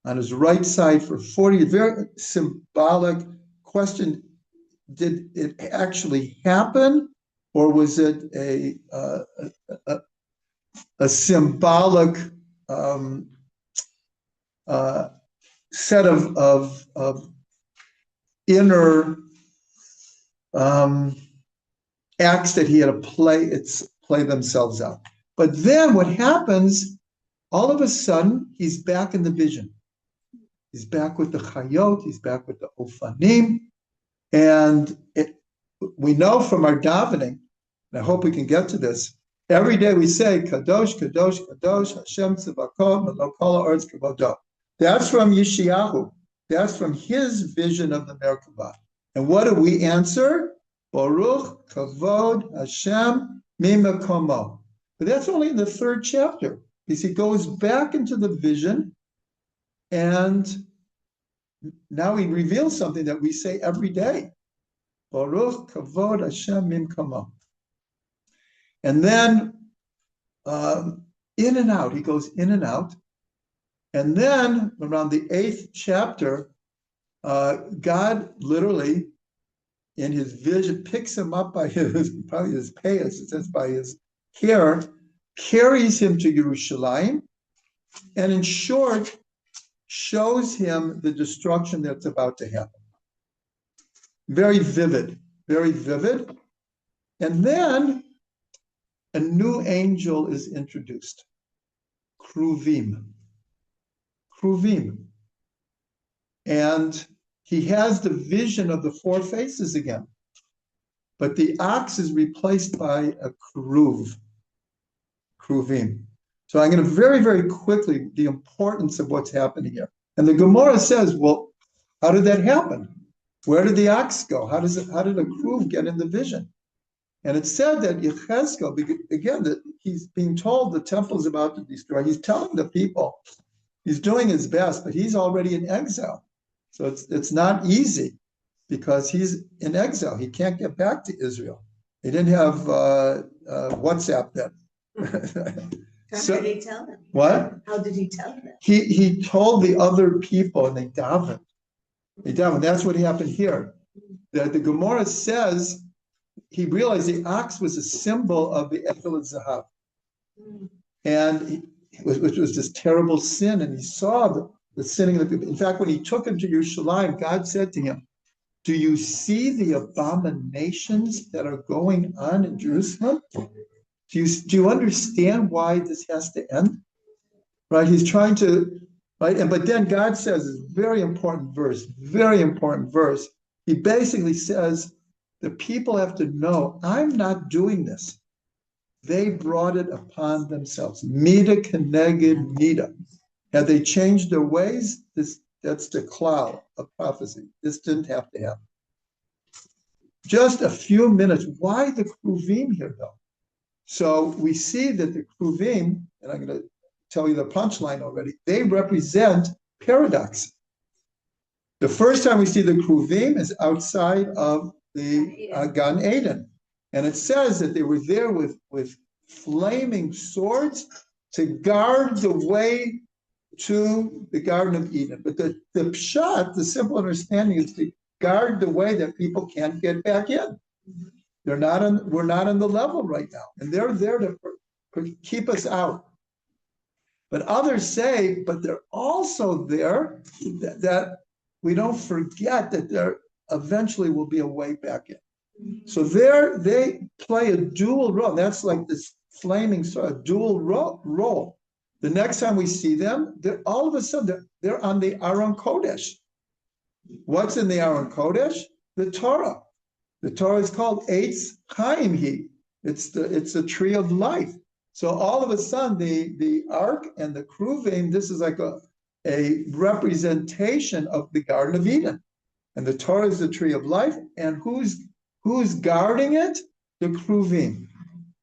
on his right side for 40. Very symbolic question. Did it actually happen, or was it a symbolic set of inner acts that he had to play themselves out? But then what happens, all of a sudden, he's back in the vision. He's back with the Chariot, he's back with the Ofanim, and we know from our davening, and I hope we can get to this, every day we say, kadosh, kadosh, kadosh, Hashem tzivakot, melok kol haaretz kavodo. That's from Yeshayahu. That's from his vision of the Merkavah. And what do we answer? Baruch kavod Hashem mimakomo. But that's only in the 3rd chapter, because he goes back into the vision, and now he reveals something that we say every day. Baruch kavod Hashem mimakomo. And then in and out, he goes in and out. And then around the 8th chapter, God literally, in his vision, picks him up by probably his payas, it says by his hair, carries him to Yerushalayim, and in short, shows him the destruction that's about to happen. Very vivid, very vivid. And then a new angel is introduced, Kruvim. Kruvim. And he has the vision of the 4 faces again. But the ox is replaced by a Kruvim. So I'm going to very, very quickly, the importance of what's happening here. And the Gemara says, well, how did that happen? Where did the ox go? How did a Kruv get in the vision? And it said that Yechezkel, again, that he's being told the temple is about to be destroyed. He's telling the people, he's doing his best, but he's already in exile. So it's not easy because he's in exile. He can't get back to Israel. He didn't have WhatsApp then. How did he tell them? What? How did he tell them? He told the other people, and they davened. That's what happened here. The Gemara says he realized the ox was a symbol of the Echel Zahav, and which was this terrible sin. And he saw the sinning of the people. In fact, when he took him to Yerushalayim, God said to him, "Do you see the abominations that are going on in Jerusalem? Do you understand why this has to end?" Right? He's trying to, right? But then God says, it's very important verse. He basically says, the people have to know, I'm not doing this. They brought it upon themselves. Mida keneged mida. Had they changed their ways, that's the cloud of prophecy. This didn't have to happen. Just a few minutes. Why the Kruvim here, though? So we see that the Kruvim, and I'm going to tell you the punchline already, they represent paradox. The first time we see the Kruvim is outside of the Gan Eden. And it says that they were there with flaming swords to guard the way to the Garden of Eden. But the pshat, the simple understanding, is to guard the way that people can't get back in. We're not on the level right now. And they're there to keep us out. But others say, but they're also there that we don't forget that there eventually will be a way back in. So they play a dual role. That's like this flaming sword, a dual role. The next time we see them, all of a sudden they're on the Aron Kodesh. What's in the Aron Kodesh? The Torah. The Torah is called Eitz Chaim Hi. It's a tree of life. So all of a sudden, the ark and the Kruvim, this is like a representation of the Garden of Eden. And the Torah is the tree of life. And who's guarding it? The Kruvim.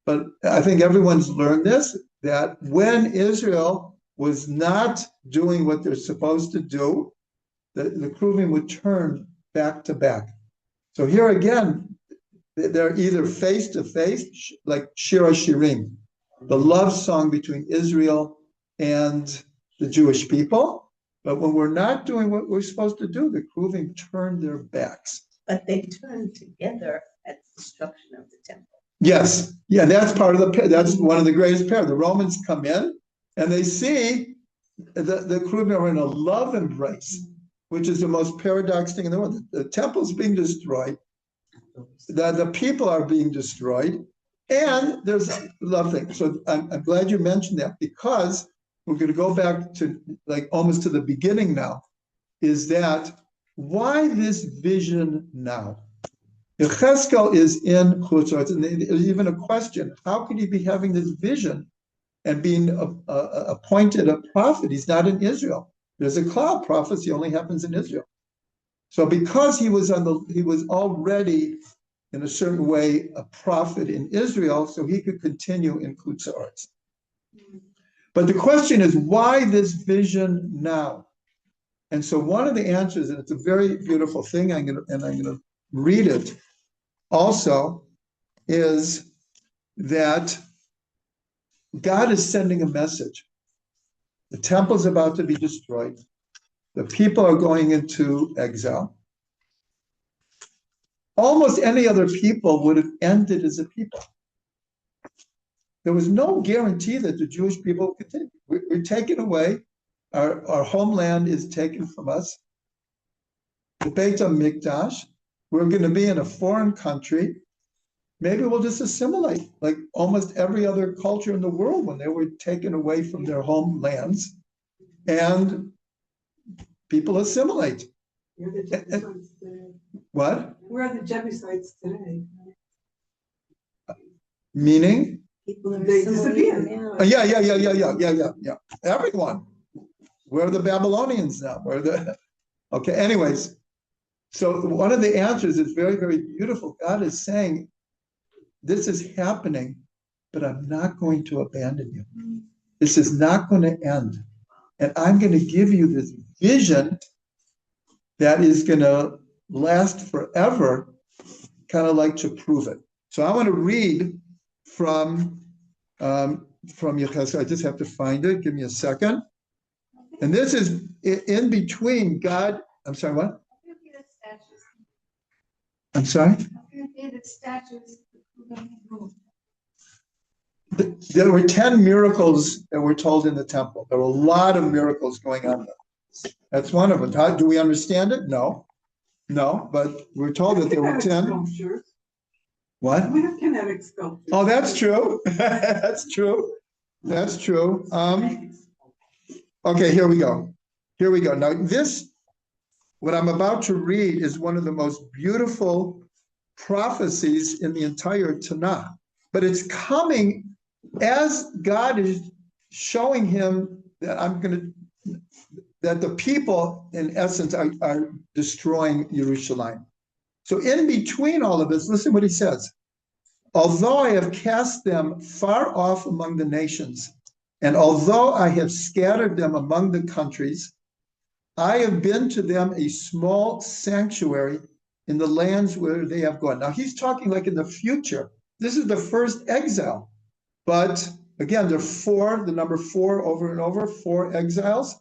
But I think everyone's learned this, that when Israel was not doing what they're supposed to do, the Kruvim would turn back to back. So here again, they're either face to face, like Shira Shirim. the love song between Israel and the Jewish people. But when we're not doing what we're supposed to do, the Kruvim turn their backs. But they turned together at the destruction of the temple. Yes, yeah, that's part of that's one of the greatest pairs. The Romans come in and they see the Kruvim are in a love embrace, which is the most paradox thing in the world. The temple's being destroyed, the people are being destroyed, and there's a love thing. So I'm glad you mentioned that, because we're going to go back to like almost to the beginning now, is that why this vision now? Yechezkel is in Chutzot, and there's even a question: how could he be having this vision and being appointed a prophet? He's not in Israel. There's a cloud prophecy only happens in Israel. So because he was already in a certain way a prophet in Israel, so he could continue in Chutzot. But the question is, why this vision now? And so one of the answers, and it's a very beautiful thing, I'm going to read it also, is that God is sending a message. The temple is about to be destroyed. The people are going into exile. Almost any other people would have ended as a people. There was no guarantee that the Jewish people would continue. We're taken away. Our homeland is taken from us. The Beit HaMikdash, we're going to be in a foreign country. Maybe we'll just assimilate like almost every other culture in the world when they were taken away from their homelands, and people assimilate. We're the Jebusites today. What? Where are the Jebusites today? Meaning? People are They assimilating disappeared. now. Yeah. Everyone. Where are the Babylonians now? Where are the? Okay. Anyways, so one of the answers is very, very beautiful. God is saying, this is happening, but I'm not going to abandon you. This is not going to end. And I'm going to give you this vision that is going to last forever, kind of like to prove it. So I want to read from Yechezkel. I just have to find it. Give me a second. And this is in between God. I'm sorry, what? I'm sorry? There were 10 miracles that were told in the temple. There were a lot of miracles going on there. That's one of them. How, do we understand it? No, but we're told that there were 10. Sculptures. What? We have kinetic sculptures. Oh, that's true. That's true. Okay, here we go. Now this, what I'm about to read, is one of the most beautiful prophecies in the entire Tanakh. But it's coming as God is showing him that that the people, in essence, are destroying Jerusalem. So in between all of this, listen what he says. Although I have cast them far off among the nations, and although I have scattered them among the countries, I have been to them a small sanctuary in the lands where they have gone. Now he's talking like in the future. This is the first exile. But again, there are the number 4 over and over, 4 exiles.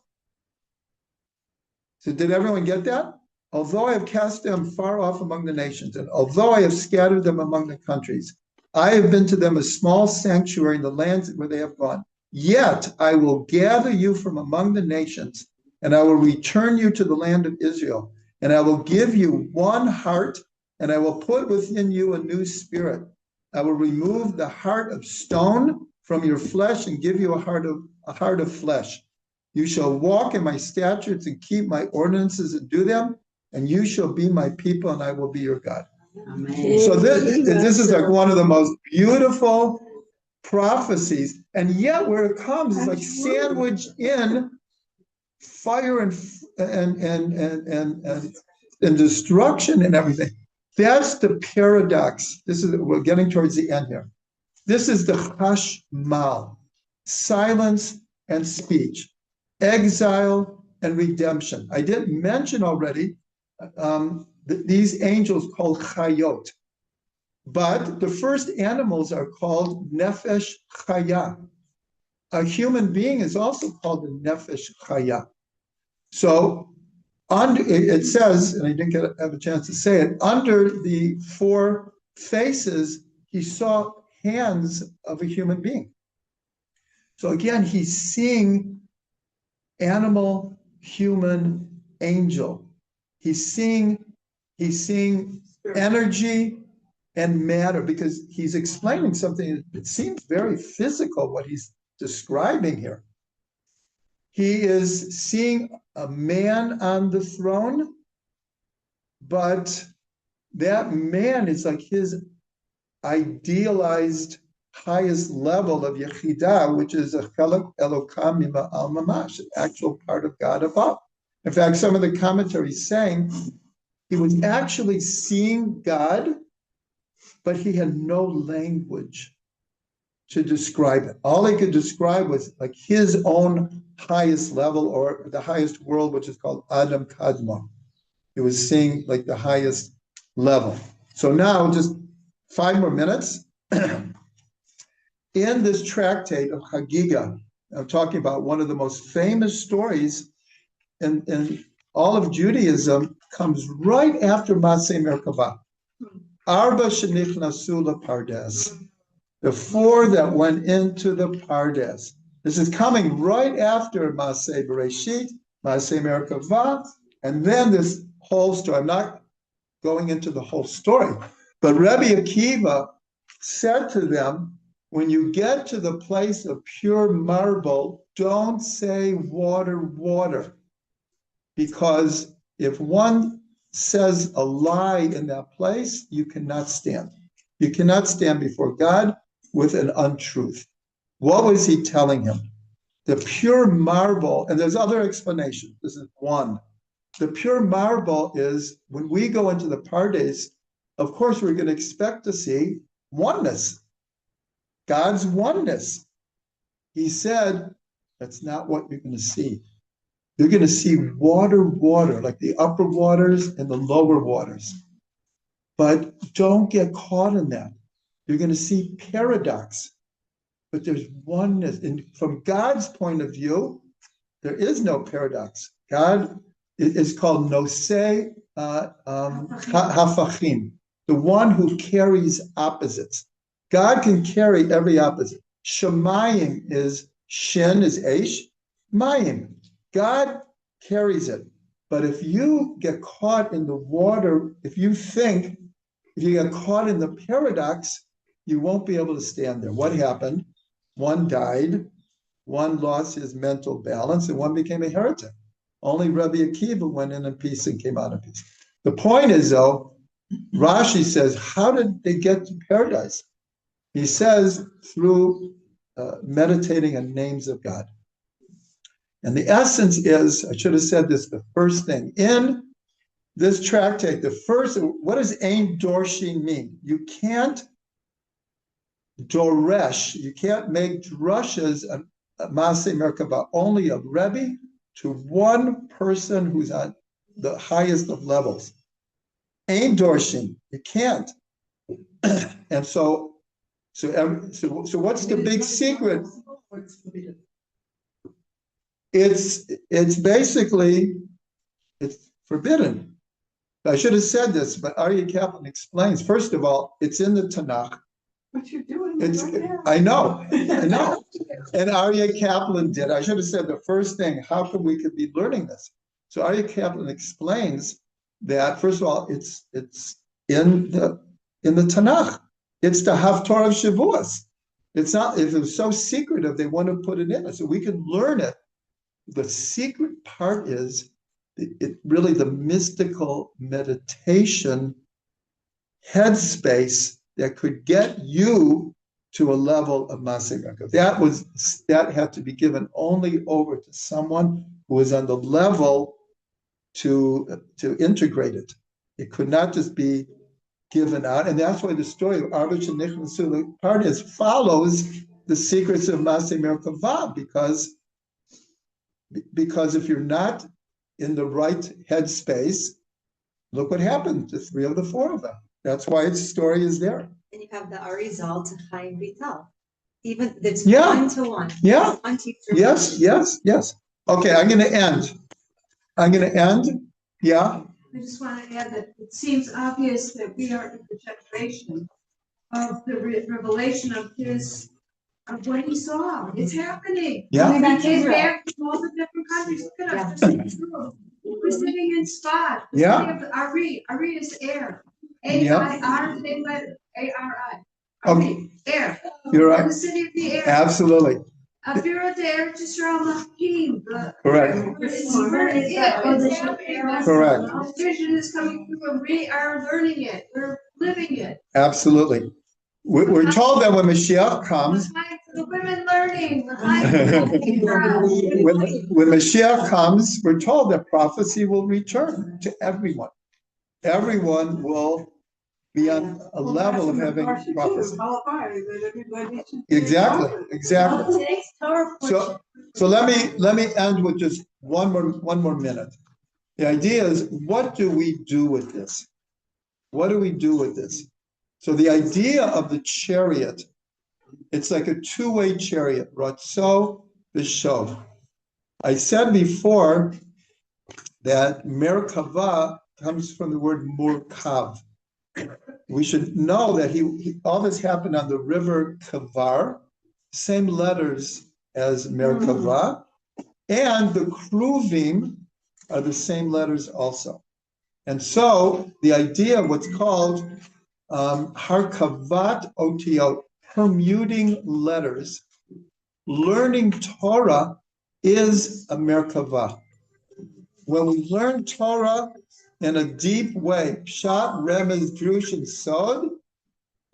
So did everyone get that? Although I have cast them far off among the nations, and although I have scattered them among the countries, I have been to them a small sanctuary in the lands where they have gone. Yet I will gather you from among the nations, and I will return you to the land of Israel, and I will give you one heart, and I will put within you a new spirit. I will remove the heart of stone from your flesh and give you a heart of flesh. You shall walk in my statutes and keep my ordinances and do them, and you shall be my people, and I will be your God. Amen. So this is like one of the most beautiful prophecies, and yet where it comes is like sandwiched in fire and destruction and everything. That's the paradox. We're getting towards the end here. This is the chashmal, silence and speech, exile and redemption. I didn't mention already these angels called Chariot. But the first animals are called nefesh chaya. A human being is also called a nefesh chaya. So it says, and I didn't have a chance to say it, under the four faces, he saw hands of a human being. So again, he's seeing animal, human, angel. He's seeing energy and matter, because he's explaining something that seems very physical, what he's describing here. He is seeing a man on the throne, but that man is like his idealized highest level of Yechidah, which is a Chelek Elokam Mima'al Mamash, an actual part of God above. In fact, some of the commentaries saying he was actually seeing God, but he had no language to describe it. All he could describe was like his own highest level, or the highest world, which is called Adam Kadmon. He was seeing like the highest level. So now, just 5 more minutes. In this tractate of Chagiga, I'm talking about one of the most famous stories in all of Judaism, comes right after Maseh Merkavah. Arba shenichnasu lepardes. The 4 that went into the Pardes. This is coming right after Maseh Bereshit, Maseh Merkavah, and then this whole story. I'm not going into the whole story, but Rabbi Akiva said to them, when you get to the place of pure marble, don't say water, water, because if one says a lie in that place, you cannot stand. You cannot stand before God with an untruth. What was he telling him? The pure marble, and there's other explanations. This is one. The pure marble is when we go into the Pardes, of course, we're going to expect to see oneness, God's oneness. He said, that's not what you're going to see. You're going to see water, water, like the upper waters and the lower waters. But don't get caught in that. You're going to see paradox, but there's oneness. And from God's point of view, there is no paradox. God is called Nosei Hafachim, the one who carries opposites. God can carry every opposite. Shemayim is Shin is Aish, Mayim. God carries it. But if you get caught in the water, if you get caught in the paradox, you won't be able to stand there. What happened? One died, one lost his mental balance, and one became a heretic. Only Rabbi Akiva went in peace and came out in peace. The point is, though, Rashi says, how did they get to paradise? He says, through meditating on names of God. And the essence is, I should have said this, the first thing. In this tractate, what does Ein Dorshin mean? You can't doresh, you can't make drushes of Maseh Merkavah, only a Rebbe to one person who's on the highest of levels. Ein Dorshin, you can't. And so what's the big secret? It's basically, it's forbidden. I should have said this, but Aryeh Kaplan explains, first of all, it's in the Tanakh. What you're doing right now. I know. And Aryeh Kaplan did. I should have said the first thing, how come we could be learning this? So Aryeh Kaplan explains that, first of all, it's in the Tanakh. It's the Haftorah of Shavuos. It's not, if it was so secretive, they wouldn't have put it in it. So we can learn it. The secret part is really the mystical meditation headspace that could get you to a level of Maseh Merkavah. That had to be given only over to someone who was on the level to integrate it. It could not just be given out, and that's why the story of Arba Shenichnasu Pardes follows the secrets of Maseh Merkavah, because if you're not in the right headspace, look what happened to 3 of the 4 of them. That's why its story is there. And you have the Arizal to Chaim Vital. Even it's Yeah. 1-to-1. Yeah. One teacher. Yes. Okay, I'm going to end. Yeah. I just want to add that it seems obvious that we are in the generation of the revelation of what he saw. It's happening. Yeah. When he came back from all the different countries. Look at us. We're sitting in Spot. The Yeah. city of Ari. Ari is air. Yeah. A-I-R, same letter. A-R-I. Okay. Air. You're We're right. the city of the air. Absolutely. Abira de Eretz Yisrael Mahkim. Correct. It's happening. Correct. The vision is coming through and we are learning it. We're living it. Absolutely. We're told that when Mashiach comes, The women learning. when Mashiach comes, we're told that prophecy will return to everyone. Everyone will be on a level of having prophecy. Exactly. So let me end with just one more minute. The idea is, what do we do with this? What do we do with this? So the idea of the chariot, it's like a two-way chariot, ratso v'shov. I said before that Merkavah comes from the word murkav. We should know that all this happened on the river Kavar, same letters as Merkavah, and the Kruvim are the same letters also. And so the idea of what's called Harkavat Otiot, permuting letters, learning Torah is a Merkavah. When we learn Torah in a deep way, Pshat, Remez, Drush, and Sod,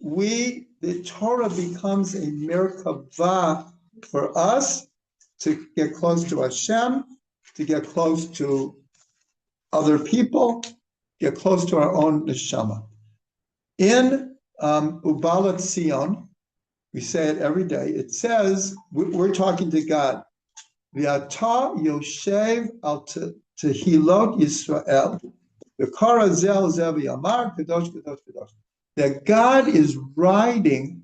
the Torah becomes a Merkavah for us to get close to Hashem, to get close to other people, get close to our own neshama. In Ubalat Sion, we say it every day, it says, we're talking to God. V'ata Yoshev al Tehilot Yisrael. V'karazel Zevi Amar Kadosh Kadosh Kadosh. That God is riding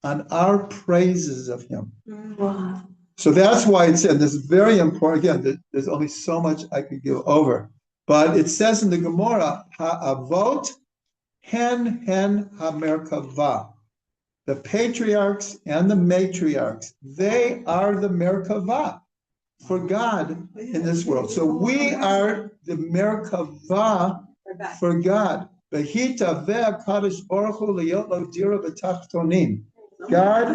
on our praises of Him. Wow. So that's why it said, this is very important. Again, there's only so much I could give over. But it says in the Gemara, Ha'avot hen ha-merkavah. The patriarchs and the matriarchs, they are the Merkavah for God in this world. So we are the Merkavah for God. Behita ve'ah kadosh baruch hu liyot lo dira b'tachtonim. God,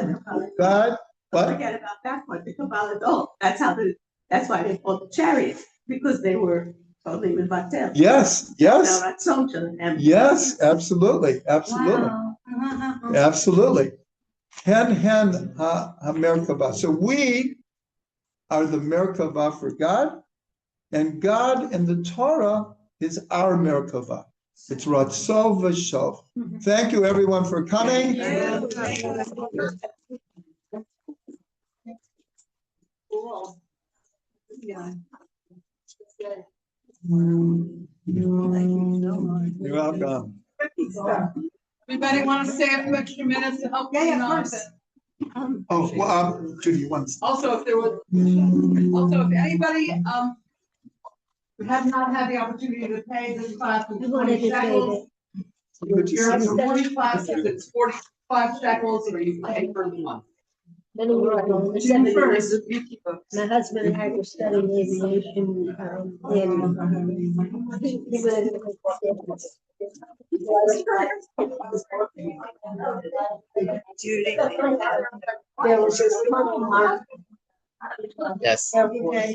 Don't forget about that one. The Kabbalah, that's why they called the Chariot, because they were totally mevatel. yes. Yes, Absolutely. Wow. Absolutely. Hen ha-merkavah. So we are the Merkavah for God, and God in the Torah is our Merkavah. It's Ratso v'Shov. Thank you, everyone, for coming. Cool. Yeah. You're welcome. Everybody want to stay a few extra minutes to help? Yeah, of course. Oh, well, Judy, you want to? Also, if anybody, have not had the opportunity to pay this class in 20 shekels. You're in the morning classes, it's 45 shekels, or you pay for the month. Many years ago, in the 70s, my husband and I were studying aviation, Judy. there was this money mark. Yes. Every day.